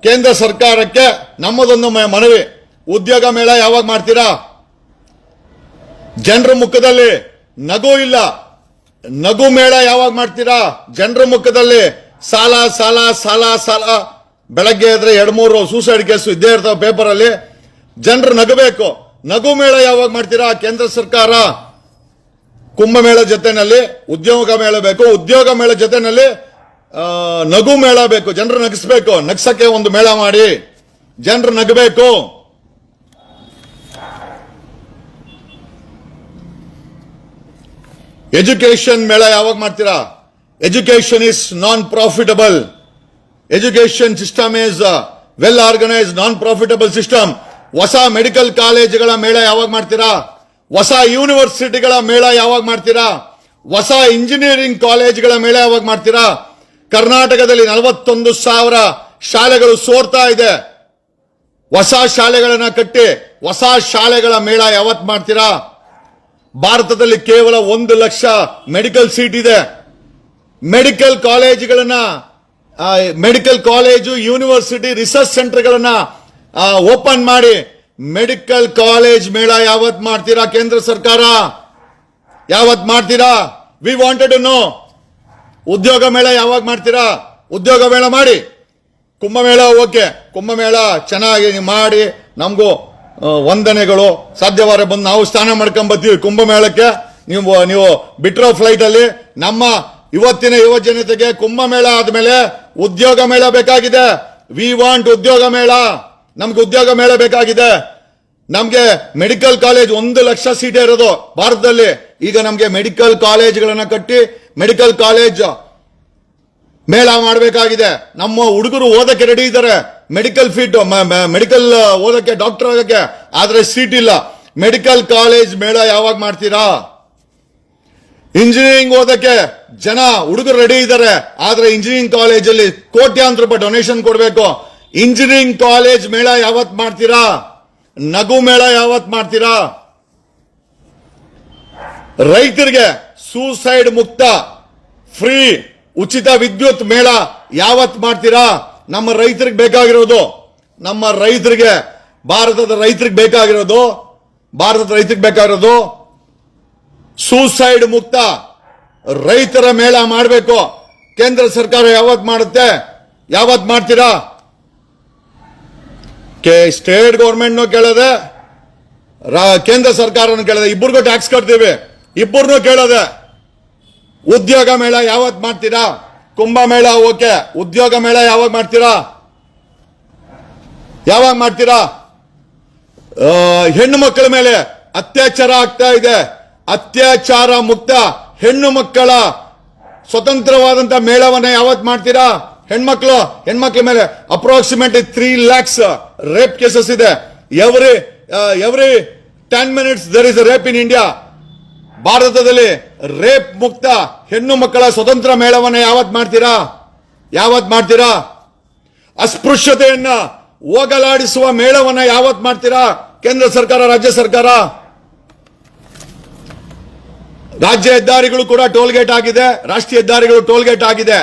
ಕೇಂದ್ರ ಸರ್ಕಾರಕ್ಕೆ ನಮ್ಮದೊಂದು ಮನವಿ, ಉದ್ಯೋಗ ಮೇಳ ಯಾವಾಗ ಮಾಡ್ತೀರಾ? ಜನರ ಮುಖದಲ್ಲಿ ನಗು ಇಲ್ಲ. ನಗು ಮೇಳ ಯಾವಾಗ ಮಾಡ್ತೀರಾ? ಜನರ ಮುಖದಲ್ಲಿ ಸಾಲ ಸಾಲ ಸಾಲ ಸಾಲ. ಬೆಳಗ್ಗೆ ಎದ್ರೆ 2-3 ಸೂಸೈಡ್ ಕೇಸು ಇದ್ದೇ ಇರ್ತಾವೆ ಪೇಪರ್ ಅಲ್ಲಿ. ಜನರು ನಗಬೇಕು. ನಗು ಮೇಳ ಯಾವಾಗ ಮಾಡ್ತೀರಾ ಕೇಂದ್ರ ಸರ್ಕಾರ? ಕುಂಭಮೇಳ ಜೊತೆನಲ್ಲಿ ಉದ್ಯೋಗ ಮೇಳ ಬೇಕು, ಉದ್ಯೋಗ ಮೇಳ ಜೊತೆನಲ್ಲಿ ನಗು ಮೇಳ ಬೇಕು. ಜನರು ನಗಿಸ್ಬೇಕು. ನಗ್ಸಕ್ಕೆ ಒಂದು ಮೇಳ ಮಾಡಿ, ಜನರು ನಗಬೇಕು. ಎಜುಕೇಶನ್ ಮೇಳ ಯಾವಾಗ ಮಾಡ್ತೀರಾ? Education is non profitable. Education system is well organised, non profitable system. ಹೊಸ ಮೆಡಿಕಲ್ ಕಾಲೇಜುಗಳ ಮೇಳ ಯಾವಾಗ ಮಾಡ್ತೀರಾ? ಹೊಸ ಯೂನಿವರ್ಸಿಟಿಗಳ ಮೇಳ ಯಾವಾಗ ಮಾಡ್ತೀರಾ? ಹೊಸ ಇಂಜಿನಿಯರಿಂಗ್ ಕಾಲೇಜುಗಳ ಮೇಳ ಯಾವಾಗ ಮಾಡ್ತೀರಾ? ಕರ್ನಾಟಕದಲ್ಲಿ 41,000 ಶಾಲೆಗಳು ಸೋರ್ತಾ ಇದೆ. ಹೊಸ ಶಾಲೆಗಳನ್ನ ಕಟ್ಟಿ ಹೊಸ ಶಾಲೆಗಳ ಮೇಳ ಯಾವತ್ ಮಾಡ್ತೀರಾ? ಭಾರತದಲ್ಲಿ ಕೇವಲ 1 ಲಕ್ಷ ಮೆಡಿಕಲ್ ಸೀಟ್ ಇದೆ. ಮೆಡಿಕಲ್ ಕಾಲೇಜುಗಳನ್ನ, ಮೆಡಿಕಲ್ ಕಾಲೇಜು, ಯೂನಿವರ್ಸಿಟಿ, ರಿಸರ್ಚ್ ಸೆಂಟರ್ಗಳನ್ನ ಓಪನ್ ಮಾಡಿ ಮೆಡಿಕಲ್ ಕಾಲೇಜ್ ಮೇಳ ಯಾವತ್ ಮಾಡ್ತೀರಾ? ಕೇಂದ್ರ ಸರ್ಕಾರ ಯಾವತ್ ಮಾಡ್ತೀರಾ? We wanted to know. ಉದ್ಯೋಗ ಮೇಳ ಯಾವಾಗ ಮಾಡ್ತೀರಾ? ಉದ್ಯೋಗ ಮೇಳ ಮಾಡಿ. ಕುಂಭಮೇಳ ಓಕೆ, ಕುಂಭಮೇಳ ಚೆನ್ನಾಗಿ ಮಾಡಿ. ನಮಗೂ ವಂದನೆಗಳು. ಸಾಧ್ಯವಾರ ಬಂದು ನಾವು ಸ್ನಾನ ಮಾಡ್ಕೊಂಡ್ ಬರ್ತೀವಿ ಕುಂಭಮೇಳಕ್ಕೆ. ನೀವು ಬಿಟ್ರೋ ಫ್ಲೈಟ್ ಅಲ್ಲಿ. ನಮ್ಮ ಇವತ್ತಿನ ಯುವ ಜನತೆಗೆ ಕುಂಭಮೇಳ ಆದ್ಮೇಲೆ ಉದ್ಯೋಗ ಮೇಳ ಬೇಕಾಗಿದೆ. ವಿ ವಾಂಟ್ ಉದ್ಯೋಗ ಮೇಳ. ನಮ್ಗೆ ಉದ್ಯೋಗ ಮೇಳ ಬೇಕಾಗಿದೆ. ನಮ್ಗೆ ಮೆಡಿಕಲ್ ಕಾಲೇಜ್ 1 ಲಕ್ಷ ಸೀಟೇ ಇರೋದು ಭಾರತದಲ್ಲಿ. ಈಗ ನಮ್ಗೆ ಮೆಡಿಕಲ್ ಕಾಲೇಜ್ಗಳನ್ನ ಕಟ್ಟಿ ಮೆಡಿಕಲ್ ಕಾಲೇಜ್ ಮೇಳ ಮಾಡಬೇಕಾಗಿದೆ. ನಮ್ಮ ಹುಡುಗರು ಓದಕ್ಕೆ ರೆಡಿ ಇದ್ದಾರೆ. ಮೆಡಿಕಲ್ ಮೆಡಿಕಲ್ ಓದಕ್ಕೆ, ಡಾಕ್ಟರ್ ಆಗೋಕ್ಕೆ, ಆದ್ರೆ ಸೀಟ್ ಇಲ್ಲ. ಮೆಡಿಕಲ್ ಕಾಲೇಜ್ ಮೇಳ ಯಾವಾಗ ಮಾಡ್ತೀರಾ? ಇಂಜಿನಿಯರಿಂಗ್ ಓದಕ್ಕೆ ಜನ ಹುಡುಗರು ರೆಡಿ ಇದ್ದಾರೆ, ಆದ್ರೆ ಇಂಜಿನಿಯರಿಂಗ್ ಕಾಲೇಜಲ್ಲಿ ಕೋಟ್ಯಾಂತರ ರೂಪಾಯಿ ಡೊನೇಷನ್ ಕೊಡಬೇಕು. ಇಂಜಿನಿಯರಿಂಗ್ ಕಾಲೇಜ್ ಮೇಳ ಯಾವತ್ ಮಾಡ್ತೀರಾ? ನಗು ಮೇಳ ಯಾವತ್ ಮಾಡ್ತೀರಾ? ರೈತರಿಗೆ ಸೂಸೈಡ್ ಮುಕ್ತ ಫ್ರೀ ಉಚಿತ ವಿದ್ಯುತ್ ಮೇಳ ಯಾವತ್ ಮಾಡ್ತೀರಾ? ನಮ್ಮ ರೈತರಿಗೆ ಬೇಕಾಗಿರೋದು, ನಮ್ಮ ರೈತರಿಗೆ, ಭಾರತದ ರೈತರಿಗೆ ಬೇಕಾಗಿರೋದು ಸೂಸೈಡ್ ಮುಕ್ತ ರೈತರ ಮೇಳ ಮಾಡಬೇಕು. ಕೇಂದ್ರ ಸರ್ಕಾರ ಯಾವತ್ ಮಾಡುತ್ತೆ? ಯಾವತ್ ಮಾಡ್ತೀರಾ? ಸ್ಟೇಟ್ ಗೌರ್ಮೆಂಟ್ ಕೇಳದೆ, ಕೇಂದ್ರ ಸರ್ಕಾರನು ಕೇಳದೆ, ಇಬ್ಬರಿಗೂ ಟ್ಯಾಕ್ಸ್ ಕಟ್ತೀವಿ, ಇಬ್ಬರನ್ನು ಕೇಳದೆ. ಉದ್ಯೋಗ ಮೇಳ ಯಾವತ್ ಮಾಡ್ತೀರಾ? ಕುಂಭಮೇಳ ಓಕೆ, ಉದ್ಯೋಗ ಮೇಳ ಯಾವಾಗ ಮಾಡ್ತೀರಾ? ಹೆಣ್ಣು ಮಕ್ಕಳ ಮೇಲೆ ಅತ್ಯಾಚಾರ ಆಗ್ತಾ ಇದೆ. ಅತ್ಯಾಚಾರ ಮುಕ್ತ ಹೆಣ್ಣು ಮಕ್ಕಳ ಸ್ವತಂತ್ರವಾದಂತ ಮೇಳವನ್ನ ಯಾವತ್ ಮಾಡ್ತೀರಾ? ಹೆಣ್ಮಕ್ಳ ಮೇಲೆ ಅಪ್ರಾಕ್ಸಿಮೇಟ್ಲಿ 3 lakhs ರೇಪ್ ಕೇಸಸ್ ಇದೆ. Every 10 minutes there is a rape in India. ಭಾರತದಲ್ಲಿ ರೇಪ್ ಮುಕ್ತ ಹೆಣ್ಣು ಮಕ್ಕಳ ಸ್ವತಂತ್ರ ಮೇಳವನ್ನ ಯಾವತ್ ಮಾಡ್ತೀರಾ? ಅಸ್ಪೃಶ್ಯತೆಯನ್ನ ಹೋಗಲಾಡಿಸುವ ಮೇಳವನ್ನ ಯಾವತ್ ಮಾಡ್ತೀರಾ? ಕೇಂದ್ರ ಸರ್ಕಾರ, ರಾಜ್ಯ ಸರ್ಕಾರ. ರಾಜ್ಯ ಹೆದ್ದಾರಿಗಳು ಕೂಡ ಟೋಲ್ ಗೇಟ್ ಆಗಿದೆ, ರಾಷ್ಟ್ರೀಯ ಹೆದ್ದಾರಿಗಳು ಟೋಲ್ ಗೇಟ್ ಆಗಿದೆ.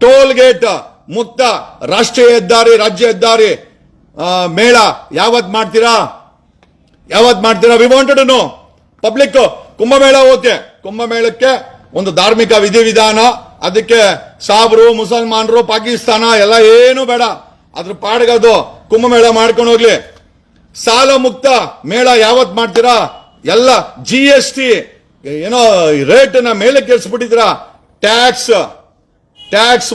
ಟೋಲ್ ಗೇಟ್ ಮುಕ್ತ ರಾಷ್ಟ್ರೀಯ ಹೆದ್ದಾರಿ, ರಾಜ್ಯ ಹೆದ್ದಾರಿ ಮೇಳ ಯಾವತ್ ಮಾಡ್ತೀರಾ? We wanted to know. Public Kumbh Mela okay, ಕುಂಭಮೇಳಕ್ಕೆ ಒಂದು ಧಾರ್ಮಿಕ ವಿಧಿವಿಧಾನ, ಅದಕ್ಕೆ ಸಾಬ್ರು, ಮುಸಲ್ಮಾನರು, ಪಾಕಿಸ್ತಾನ ಎಲ್ಲ ಏನು ಬೇಡ, ಅದ್ರ ಪಾಡ್ಗದು ಕುಂಭಮೇಳ ಮಾಡ್ಕೊಂಡು ಹೋಗ್ಲಿ. ಸಾಲ ಮುಕ್ತ ಮೇಳ ಯಾವತ್ ಮಾಡ್ತೀರಾ? ಎಲ್ಲ GST ಏನೋ ರೇಟ್ ನ ಮೇಲೆ ಕೆಲ್ಸ್ಬಿಟ್ಟಿದ್ದೀರಾ. ಟ್ಯಾಕ್ಸ್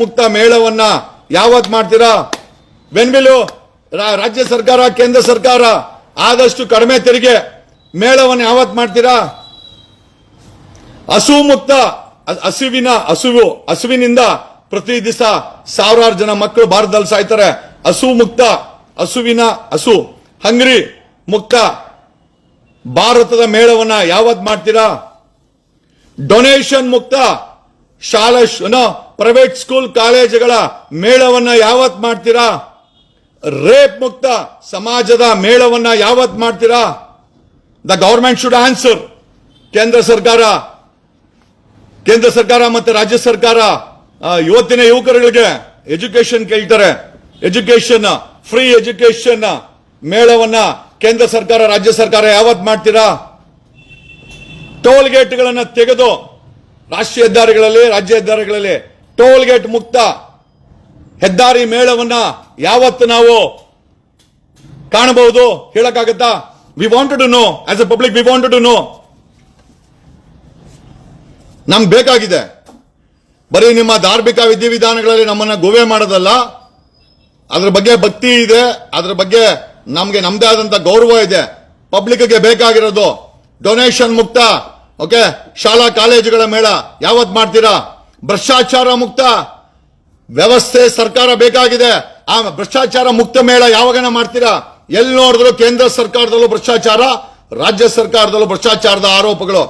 ಮುಕ್ತ ಮೇಳವನ್ನ ಯಾವತ್ ಮಾಡ್ತೀರಾ? ಬೆನ್ಬಿಲು ರಾಜ್ಯ ಸರ್ಕಾರ, ಕೇಂದ್ರ ಸರ್ಕಾರ ಆದಷ್ಟು ಕಡಿಮೆ ತೆರಿಗೆ ಮೇಳವನ್ನು ಯಾವತ್ ಮಾಡ್ತೀರಾ? ಹಸುವಿನಿಂದ ಪ್ರತಿ ದಿವಸ ಸಾವಿರಾರು ಜನ ಮಕ್ಕಳು ಭಾರತದಲ್ಲಿ ಸಾಯ್ತಾರೆ. ಹಸು ಹಂಗ್ರಿ ಮುಕ್ತ ಭಾರತದ ಮೇಳವನ್ನ ಯಾವತ್ ಮಾಡ್ತೀರಾ? ಡೊನೇಷನ್ ಮುಕ್ತ ಶಾಲಾ ಪ್ರೈವೇಟ್ ಸ್ಕೂಲ್ ಕಾಲೇಜುಗಳ ಮೇಳವನ್ನ ಯಾವತ್ ಮಾಡ್ತೀರಾ? ರೇಪ್ ಮುಕ್ತ ಸಮಾಜದ ಮೇಳವನ್ನ ಯಾವತ್ ಮಾಡ್ತೀರಾ? The government should answer. ಕೇಂದ್ರ ಸರ್ಕಾರ ಮತ್ತೆ ರಾಜ್ಯ ಸರ್ಕಾರ ಇವತ್ತಿನ ಯುವಕರುಗಳಿಗೆ ಎಜುಕೇಶನ್ ಕೇಳ್ತಾರೆ. ಫ್ರೀ ಎಜುಕೇಶನ್ ಮೇಳವನ್ನ ಕೇಂದ್ರ ಸರ್ಕಾರ, ರಾಜ್ಯ ಸರ್ಕಾರ ಯಾವತ್ ಮಾಡ್ತೀರಾ? ಟೋಲ್ ಗೇಟ್ಗಳನ್ನು ತೆಗೆದು ರಾಷ್ಟ್ರೀಯ ಹೆದ್ದಾರಿಗಳಲ್ಲಿ, ರಾಜ್ಯ ಹೆದ್ದಾರಿಗಳಲ್ಲಿ ಟೋಲ್ ಗೇಟ್ ಮುಕ್ತ ಹೆದ್ದಾರಿ ಮೇಳವನ್ನ ಯಾವತ್ತು ನಾವು ಕಾಣಬಹುದು? ಹೇಳಕ್ಕಾಗತ್ತಾ? We wanted to know, as a public we wanted to know. ನಮ್ಗೆ ಬೇಕಾಗಿದೆ. ಬರೀ ನಿಮ್ಮ ಧಾರ್ಮಿಕ ವಿಧಿವಿಧಾನಗಳಲ್ಲಿ ನಮ್ಮನ್ನ ಗೋವೆ ಮಾಡೋದಲ್ಲ, ಅದ್ರ ಬಗ್ಗೆ ಭಕ್ತಿ ಇದೆ, ಅದ್ರ ಬಗ್ಗೆ ನಮ್ಗೆ ನಮ್ದೇ ಆದಂತ ಗೌರವ ಇದೆ. ಪಬ್ಲಿಕ್ಗೆ ಬೇಕಾಗಿರೋದು ಡೊನೇಷನ್ ಮುಕ್ತ, ಓಕೆ, ಶಾಲಾ ಕಾಲೇಜುಗಳ ಮೇಳ ಯಾವತ್ ಮಾಡ್ತೀರಾ? ಭ್ರಷ್ಟಾಚಾರ ಮುಕ್ತ ವ್ಯವಸ್ಥೆ ಸರ್ಕಾರ ಬೇಕಾಗಿದೆ. ಆ ಭ್ರಷ್ಟಾಚಾರ ಮುಕ್ತ ಮೇಳ ಯಾವಾಗನ ಮಾಡ್ತೀರಾ? ಎಲ್ಲಿ ನೋಡಿದ್ರು ಕೇಂದ್ರ ಸರ್ಕಾರದಲ್ಲೂ ಭ್ರಷ್ಟಾಚಾರ, ರಾಜ್ಯ ಸರ್ಕಾರದಲ್ಲೂ ಭ್ರಷ್ಟಾಚಾರದ ಆರೋಪಗಳು.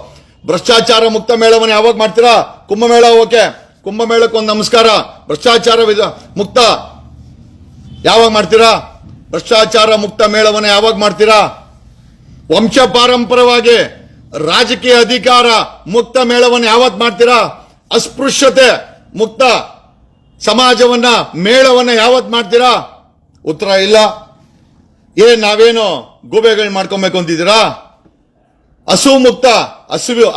ಭ್ರಷ್ಟಾಚಾರ ಮುಕ್ತ ಮೇಳವನ್ನು ಯಾವಾಗ ಮಾಡ್ತೀರಾ? ಕುಂಭಮೇಳ ಓಕೆ, ಕುಂಭಮೇಳಕ್ಕೆ ಒಂದು ನಮಸ್ಕಾರ. ಭ್ರಷ್ಟಾಚಾರ ಮುಕ್ತ ಯಾವಾಗ ಮಾಡ್ತೀರಾ? ಭ್ರಷ್ಟಾಚಾರ ಮುಕ್ತ ಮೇಳವನ್ನು ಯಾವಾಗ ಮಾಡ್ತೀರಾ? ವಂಶ ಪಾರಂಪರವಾಗಿ ರಾಜಕೀಯ ಅಧಿಕಾರ ಮುಕ್ತ ಮೇಳವನ್ನು ಯಾವತ್ ಮಾಡ್ತೀರಾ? ಅಸ್ಪೃಶ್ಯತೆ ಮುಕ್ತ ಸಮಾಜವನ್ನ ಮೇಳವನ್ನ ಯಾವತ್ ಮಾಡ್ತೀರಾ? ಉತ್ತರ ಇಲ್ಲ. ನಾವೇನು ಗೂಬೆಗಳು ಮಾಡ್ಕೊಬೇಕು ಅಂತಿದ್ದೀರಾ?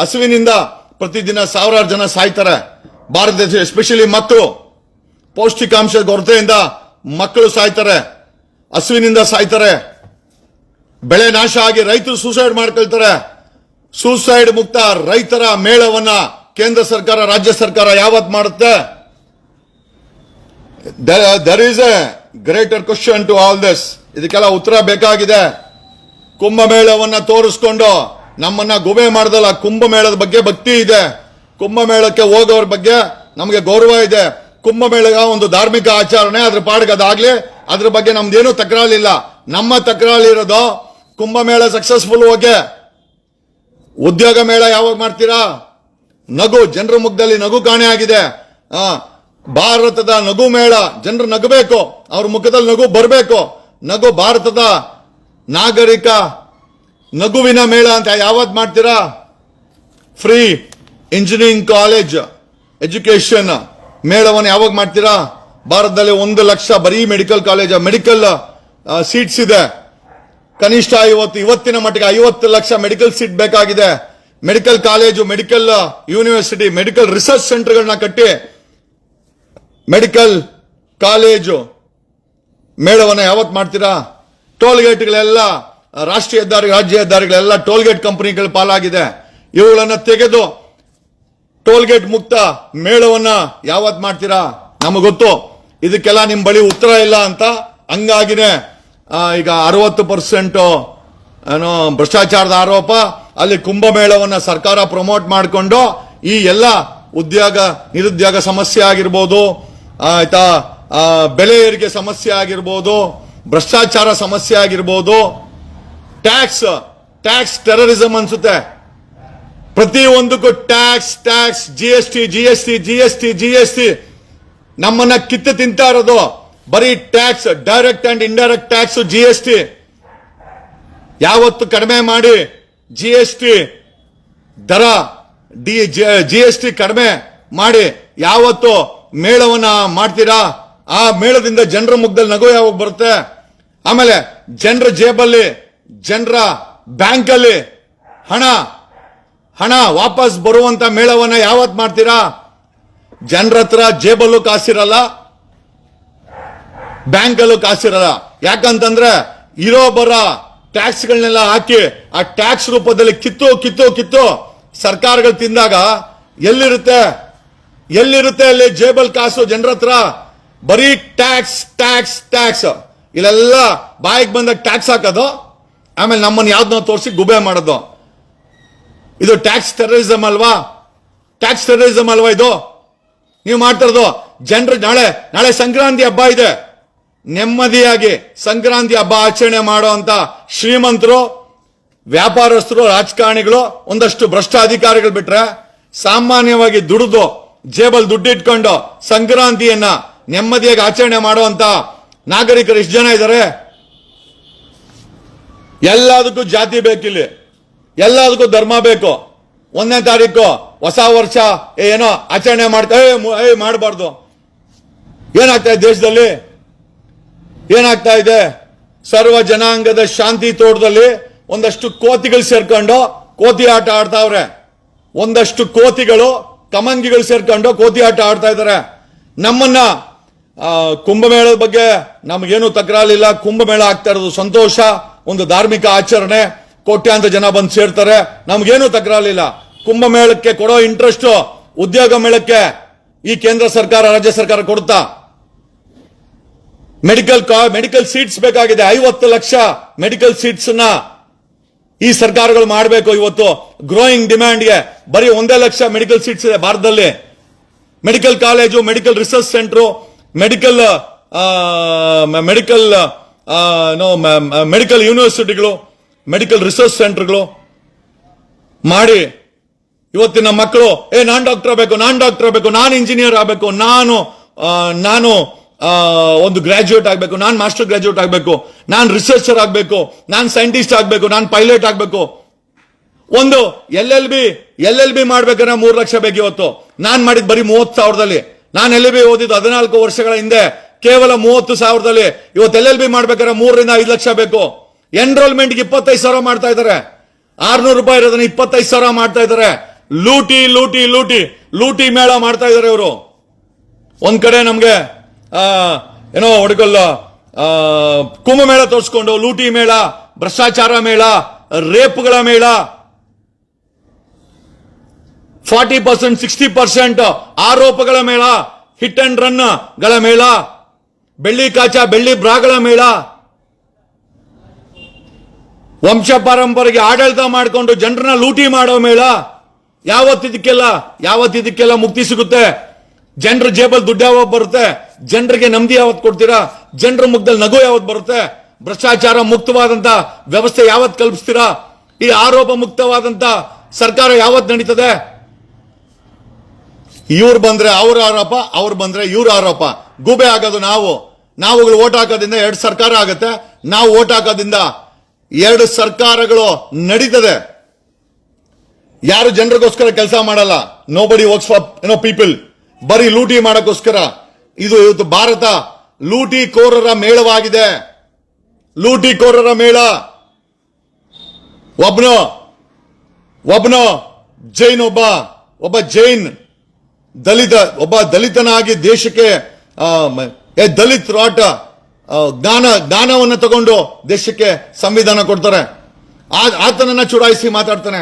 ಹಸುವಿನಿಂದ ಪ್ರತಿದಿನ ಸಾವಿರಾರು ಜನ ಸಾಯ್ತಾರೆ ಭಾರತ ದೇಶ, ಎಸ್ಪೆಷಲಿ ಮಕ್ಕಳು. ಪೌಷ್ಟಿಕಾಂಶ ಕೊರತೆಯಿಂದ ಮಕ್ಕಳು ಸಾಯ್ತಾರೆ, ಹಸುವಿನಿಂದ ಸಾಯ್ತಾರೆ. ಬೆಳೆ ನಾಶ ಆಗಿ ರೈತರು ಸೂಸೈಡ್ ಮಾಡ್ಕೊಳ್ತಾರೆ. ಸೂಸೈಡ್ ಮುಕ್ತ ರೈತರ ಮೇಳವನ್ನ ಕೇಂದ್ರ ಸರ್ಕಾರ, ರಾಜ್ಯ ಸರ್ಕಾರ ಯಾವತ್ ಮಾಡುತ್ತೆ? There is a greater question to all this. ಇದಕ್ಕೆಲ್ಲ ಉತ್ತರ ಬೇಕಾಗಿದೆ. ಕುಂಭಮೇಳವನ್ನ ತೋರಿಸ್ಕೊಂಡು ನಮ್ಮನ್ನ ಗುಬೆ ಮಾಡದಲ್ಲ. ಕುಂಭಮೇಳದ ಬಗ್ಗೆ ಭಕ್ತಿ ಇದೆ, ಕುಂಭಮೇಳಕ್ಕೆ ಹೋಗೋರ ಬಗ್ಗೆ ನಮಗೆ ಗೌರವ ಇದೆ. ಕುಂಭಮೇಳ ಒಂದು ಧಾರ್ಮಿಕ ಆಚರಣೆ, ಅದ್ರ ಪಾಡಿಗೆ ಅದಾಗ್ಲಿ, ಅದ್ರ ಬಗ್ಗೆ ನಮ್ದೇನು ತಕರಾಲಿಲ್ಲ. ನಮ್ಮ ತಕರಾಲಿರೋದು ಕುಂಭಮೇಳ ಸಕ್ಸಸ್ಫುಲ್ ಹೋಗಿ ಉದ್ಯೋಗ ಮೇಳ ಯಾವಾಗ ಮಾಡ್ತೀರಾ? ನಗು, ಜನರ ಮುಖದಲ್ಲಿ ನಗು ಕಾಣೆ ಆಗಿದೆ. ಭಾರತದ ನಗು ಮೇಳ, ಜನರು ನಗಬೇಕು, ಅವ್ರ ಮುಖದಲ್ಲಿ ನಗು ಬರಬೇಕು. ನಗು ಭಾರತದ ನಾಗರಿಕ ನಗುವಿನ ಮೇಳ ಅಂತ ಯಾವತ್ ಮಾಡ್ತೀರಾ? ಫ್ರೀ ಇಂಜಿನಿಯರಿಂಗ್ ಕಾಲೇಜ್ ಎಜುಕೇಶನ್ ಮೇಳವನ್ನು ಯಾವಾಗ ಮಾಡ್ತೀರಾ? ಭಾರತದಲ್ಲಿ 1 ಲಕ್ಷ ಬರೀ ಮೆಡಿಕಲ್ ಕಾಲೇಜ್, ಮೆಡಿಕಲ್ ಸೀಟ್ಸ್ ಇದೆ. ಕನಿಷ್ಠ ಇವತ್ತಿನ ಮಟ್ಟಿಗೆ 50 ಲಕ್ಷ ಮೆಡಿಕಲ್ ಸೀಟ್ ಬೇಕಾಗಿದೆ. Medical college, medical university, medical research ಸೆಂಟರ್ಗಳನ್ನ ಕಟ್ಟಿ ಮೆಡಿಕಲ್ ಕಾಲೇಜು ಮೇಳವನ್ನು ಯಾವತ್ ಮಾಡ್ತೀರಾ? ಟೋಲ್ ಗೇಟ್ಗಳೆಲ್ಲ ರಾಷ್ಟ್ರೀಯ ಹೆದ್ದಾರಿ, ರಾಜ್ಯ ಹೆದ್ದಾರಿಗಳೆಲ್ಲ ಟೋಲ್ ಗೇಟ್ ಕಂಪನಿಗಳ ಪಾಲಾಗಿದೆ. ಇವುಗಳನ್ನ ತೆಗೆದು ಟೋಲ್ ಗೇಟ್ ಮುಕ್ತ ಮೇಳವನ್ನ ಯಾವತ್ ಮಾಡ್ತೀರಾ? ನಮಗೆ ಗೊತ್ತು ಇದಕ್ಕೆಲ್ಲ ನಿಮ್ ಬಳಿ ಉತ್ತರ ಇಲ್ಲ ಅಂತ. ಹಂಗಾಗಿನೇ ಈಗ 60% ಏನೋ ಭ್ರಷ್ಟಾಚಾರದ ಆರೋಪ, ಅಲ್ಲಿ ಕುಂಭಮೇಳವನ್ನ ಸರ್ಕಾರ ಪ್ರಮೋಟ್ ಮಾಡಿಕೊಂಡು ಈ ಎಲ್ಲ ಉದ್ಯೋಗ ನಿರುದ್ಯೋಗ ಸಮಸ್ಯೆ ಆಗಿರ್ಬೋದು, ಆಯ್ತಾ, ಬೆಲೆ ಏರಿಕೆ ಸಮಸ್ಯೆ ಆಗಿರ್ಬೋದು, ಭ್ರಷ್ಟಾಚಾರ ಸಮಸ್ಯೆ ಆಗಿರ್ಬೋದು, ಟ್ಯಾಕ್ಸ್ ಟೆರರಿಸಂ ಅನ್ಸುತ್ತೆ. ಪ್ರತಿಯೊಂದಕ್ಕೂ ಟ್ಯಾಕ್ಸ್ ಜಿಎಸ್ಟಿ ನಮ್ಮನ್ನ ಕಿತ್ತು ತಿಂತಾ ಇರೋದು. ಬರೀ tax, direct and indirect tax, GST ಯಾವತ್ತು ಕಡಿಮೆ ಮಾಡಿ ಜಿಎಸ್ಟಿ ದರ ಜಿಎಸ್ಟಿ ಕಡಿಮೆ ಮಾಡಿ ಯಾವತ್ತು ಮೇಳವನ್ನ ಮಾಡ್ತೀರಾ? ಆ ಮೇಳದಿಂದ ಜನರ ಮುಖದಲ್ಲಿ ನಗು ಯಾವಾಗ ಬರುತ್ತೆ? ಆಮೇಲೆ ಜನರ ಜೇಬಲ್ಲಿ, ಜನರ ಬ್ಯಾಂಕಲ್ಲಿ ಹಣ ವಾಪಸ್ ಬರುವಂತ ಮೇಳವನ್ನ ಯಾವತ್ ಮಾಡ್ತೀರಾ? ಜನರ ಹತ್ರ ಜೇಬಲ್ಲೂ ಕಾಸಿರಲ್ಲ, ಬ್ಯಾಂಕಲ್ಲೂ ಕಾಸಿರಲ್ಲ. ಯಾಕಂತಂದ್ರೆ ಇರೋ ಬರ ಟ್ಯಾಕ್ಸ್ಗಳನ್ನೆಲ್ಲ ಹಾಕಿ ಆ ಟ್ಯಾಕ್ಸ್ ರೂಪದಲ್ಲಿ ಕಿತ್ತು ಸರ್ಕಾರಗಳು ತಿಂದಾಗ ಎಲ್ಲಿರುತ್ತೆ ಅಲ್ಲಿ ಜೇಬಲ್ ಕಾಸು ಜನರ ಹತ್ರ? ಬರೀ ಟ್ಯಾಕ್ಸ್ ಇಲ್ಲೆಲ್ಲ ಬಾಯಿಗೆ ಬಂದಾಗ ಟ್ಯಾಕ್ಸ್ ಹಾಕೋದು, ಆಮೇಲೆ ನಮ್ಮನ್ನು ಯಾವ್ದನ್ನ ತೋರಿಸಿ ಗುಬೆ ಮಾಡೋದು. ಇದು ಟ್ಯಾಕ್ಸ್ ಟೆರರಿಸಂ ಅಲ್ವಾ? ಇದು ನೀವು ಮಾಡ್ತಿರೋದು. ಜನರು ನಾಳೆ ಸಂಕ್ರಾಂತಿ ಹಬ್ಬ ಇದೆ, ನೆಮ್ಮದಿಯಾಗಿ ಸಂಕ್ರಾಂತಿ ಹಬ್ಬ ಆಚರಣೆ ಮಾಡುವಂತ ಶ್ರೀಮಂತರು, ವ್ಯಾಪಾರಸ್ಥರು, ರಾಜಕಾರಣಿಗಳು, ಒಂದಷ್ಟು ಭ್ರಷ್ಟ ಅಧಿಕಾರಿಗಳು ಬಿಟ್ರೆ ಸಾಮಾನ್ಯವಾಗಿ ದುಡಿದು ಜೇಬಲ್ ದುಡ್ಡಿಟ್ಕೊಂಡು ಸಂಕ್ರಾಂತಿಯನ್ನ ನೆಮ್ಮದಿಯಾಗಿ ಆಚರಣೆ ಮಾಡುವಂತ ನಾಗರಿಕರು ಎಷ್ಟು ಜನ ಇದ್ದಾರೆ? ಎಲ್ಲದಕ್ಕೂ ಜಾತಿ ಬೇಕಿಲ್ಲಿ, ಎಲ್ಲದಕ್ಕೂ ಧರ್ಮ ಬೇಕು. 1ನೇ ತಾರೀಕು ಹೊಸ ವರ್ಷ ಏನೋ ಆಚರಣೆ ಮಾಡಬಾರ್ದು. ಏನಾಗ್ತಾ ಇದೆ ದೇಶದಲ್ಲಿ? ಏನಾಗ್ತಾ ಇದೆ? ಸರ್ವ ಜನಾಂಗದ ಶಾಂತಿ ತೋಟದಲ್ಲಿ ಒಂದಷ್ಟು ಕೋತಿಗಳು ಸೇರ್ಕೊಂಡು ಕೋತಿ ಆಟ ಆಡ್ತಾವ್ರೆ. ಒಂದಷ್ಟು ಕೋತಿಗಳು, ಕಮಂಗಿಗಳು ಸೇರ್ಕೊಂಡು ಕೋತಿ ಆಟ ಆಡ್ತಾ ಇದ್ದಾರೆ. ನಮ್ಮನ್ನ ಕುಂಭಮೇಳದ ಬಗ್ಗೆ ನಮಗೇನು ತಕರಾರಿಲ್ಲ. ಕುಂಭಮೇಳ ಆಗ್ತಾ ಇರೋದು ಸಂತೋಷ, ಒಂದು ಧಾರ್ಮಿಕ ಆಚರಣೆ, ಕೋಟ್ಯಾಂತರ ಜನ ಬಂದು ಸೇರ್ತಾರೆ, ನಮಗೇನು ತಕರಾರಿಲ್ಲ. ಕುಂಭಮೇಳಕ್ಕೆ ಕೊಡೋ ಇಂಟ್ರೆಸ್ಟ್ ಉದ್ಯೋಗ ಮೇಳಕ್ಕೆ ಈ ಕೇಂದ್ರ ಸರ್ಕಾರ, ರಾಜ್ಯ ಸರ್ಕಾರ ಕೊಡುತ್ತಾ? ಮೆಡಿಕಲ್ ಸೀಟ್ಸ್ ಬೇಕಾಗಿದೆ. 50 ಲಕ್ಷ ಮೆಡಿಕಲ್ ಸೀಟ್ಸ್ ನ ಈ ಸರ್ಕಾರಗಳು ಮಾಡಬೇಕು. ಇವತ್ತು ಗ್ರೋಯಿಂಗ್ ಡಿಮ್ಯಾಂಡ್ಗೆ ಬರೀ 1 ಲಕ್ಷ ಮೆಡಿಕಲ್ ಸೀಟ್ಸ್ ಇದೆ ಭಾರತದಲ್ಲಿ. Medical college, medical research centre, medical ಯೂನಿವರ್ಸಿಟಿಗಳು, ಮೆಡಿಕಲ್ ರಿಸರ್ಚ್ ಸೆಂಟರ್ಗಳು ಮಾಡಿ ಇವತ್ತಿನ ಮಕ್ಕಳು ನಾನ್ ಡಾಕ್ಟರ್ ಆಗಬೇಕು, ನಾನು ಇಂಜಿನಿಯರ್ ಆಗಬೇಕು, ನಾನು ಒಂದು ಗ್ರಾಜುಯೇಟ್ ಆಗಬೇಕು, ನಾನು ಮಾಸ್ಟರ್ ಗ್ರಾಜುಯೇಟ್ ಆಗಬೇಕು, ನಾನು ರಿಸರ್ಚರ್ ಆಗಬೇಕು, ನಾನು ಸೈಂಟಿಸ್ಟ್ ಆಗಬೇಕು, ನಾನು ಪೈಲಟ್ ಆಗಬೇಕು. ಒಂದು ಎಲ್ ಬಿ ಮಾಡ್ಬೇಕಾದ್ರೆ 3 ಲಕ್ಷ ಬೇಕು. ಇವತ್ತು ನಾನು ಮಾಡಿದ್ ಬರೀ 30,000ದಲ್ಲಿ. ನಾನು LLB ಓದಿದ್ದು 14 ವರ್ಷಗಳ ಹಿಂದೆ ಕೇವಲ 30,000ದಲ್ಲಿ. ಇವತ್ತು LLB ಮಾಡ್ಬೇಕಾದ್ರೆ 3 ರಿಂದ 5 ಲಕ್ಷ ಬೇಕು. ಎನ್ರೋಲ್ಮೆಂಟ್ಗೆ 25,000 ಮಾಡ್ತಾ ಇದ್ದಾರೆ. 600 ರೂಪಾಯಿ ಇರೋದನ್ನ 25,000 ಮಾಡ್ತಾ ಇದ್ದಾರೆ. ಲೂಟಿ ಮೇಳ ಮಾಡ್ತಾ ಇದ್ದಾರೆ ಇವರು. ಒಂದ್ ಕಡೆ ನಮ್ಗೆ ಏನೋ ಹೊಡ್ಕೊಲ್ಲ ಕುಂಭಮೇಳ ತೋರಿಸ್ಕೊಂಡು ಲೂಟಿ ಮೇಳ, ಭ್ರಷ್ಟಾಚಾರ ಮೇಳ, ರೇಪ್ಗಳ ಮೇಳ, 40% 60% ಆರೋಪಗಳ ಮೇಳ, ಹಿಟ್ ಅಂಡ್ ರನ್ ಗಳ ಮೇಳ, ಬೆಳ್ಳಿ ಕಾಚಾ, ಬೆಳ್ಳಿ ಬ್ರಾಗಳ ಮೇಳ, ವಂಶ ಪಾರಂಪರೆಗೆ ಆಡಳಿತ ಮಾಡಿಕೊಂಡು ಜನರನ್ನ ಲೂಟಿ ಮಾಡೋ ಮೇಳ. ಯಾವತ್ತಿದಕ್ಕೆಲ್ಲ ಮುಕ್ತಿ ಸಿಗುತ್ತೆ? ಜನರ ಜೇಬಲ್ ದುಡ್ಡು ಯಾವತ್ತು ಬರುತ್ತೆ? ಜನರಿಗೆ ನೆಮ್ಮದಿ ಯಾವತ್ತು ಕೊಡ್ತೀರಾ? ಜನರ ಮುಖದಲ್ಲಿ ನಗು ಯಾವತ್ತು ಬರುತ್ತೆ? ಭ್ರಷ್ಟಾಚಾರ ಮುಕ್ತವಾದಂತ ವ್ಯವಸ್ಥೆ ಯಾವತ್ತು ಕಲ್ಪಿಸ್ತೀರಾ? ಈ ಆರೋಪ ಮುಕ್ತವಾದಂತ ಸರ್ಕಾರ ಯಾವತ್ತು ನಡೀತದೆ? ಇವ್ರು ಬಂದ್ರೆ ಅವ್ರ ಆರೋಪ, ಅವ್ರು ಬಂದ್ರೆ ಇವ್ರ ಆರೋಪ. ಗೂಬೆ ಆಗೋದು ನಾವುಗಳು ಓಟ್ ಹಾಕೋದ್ರಿಂದ 2 ಸರ್ಕಾರ ಆಗುತ್ತೆ. ನಾವು ಓಟ್ ಹಾಕೋದ್ರಿಂದ 2 ಸರ್ಕಾರಗಳು ನಡೀತದೆ. ಯಾರು ಜನರಿಗೋಸ್ಕರ ಕೆಲಸ ಮಾಡಲ್ಲ. Nobody works for people. ಬರೀ ಲೂಟಿ ಮಾಡಕ್ಕೋಸ್ಕರ. ಇವತ್ತು ಭಾರತ ಲೂಟಿಕೋರರ ಮೇಳವಾಗಿದೆ. ಲೂಟಿಕೋರರ ಮೇಳ. ಒಬ್ಬನೋ ಜೈನ್, ಒಬ್ಬ ಜೈನ್ ದಲಿತನಾಗಿ ದೇಶಕ್ಕೆ ದಲಿತ್ ರಾಟ ಜ್ಞಾನವನ್ನು ತಗೊಂಡು ದೇಶಕ್ಕೆ ಸಂವಿಧಾನ ಕೊಡ್ತಾರೆ. ಆತನನ್ನ ಚುಡಾಯಿಸಿ ಮಾತಾಡ್ತಾನೆ.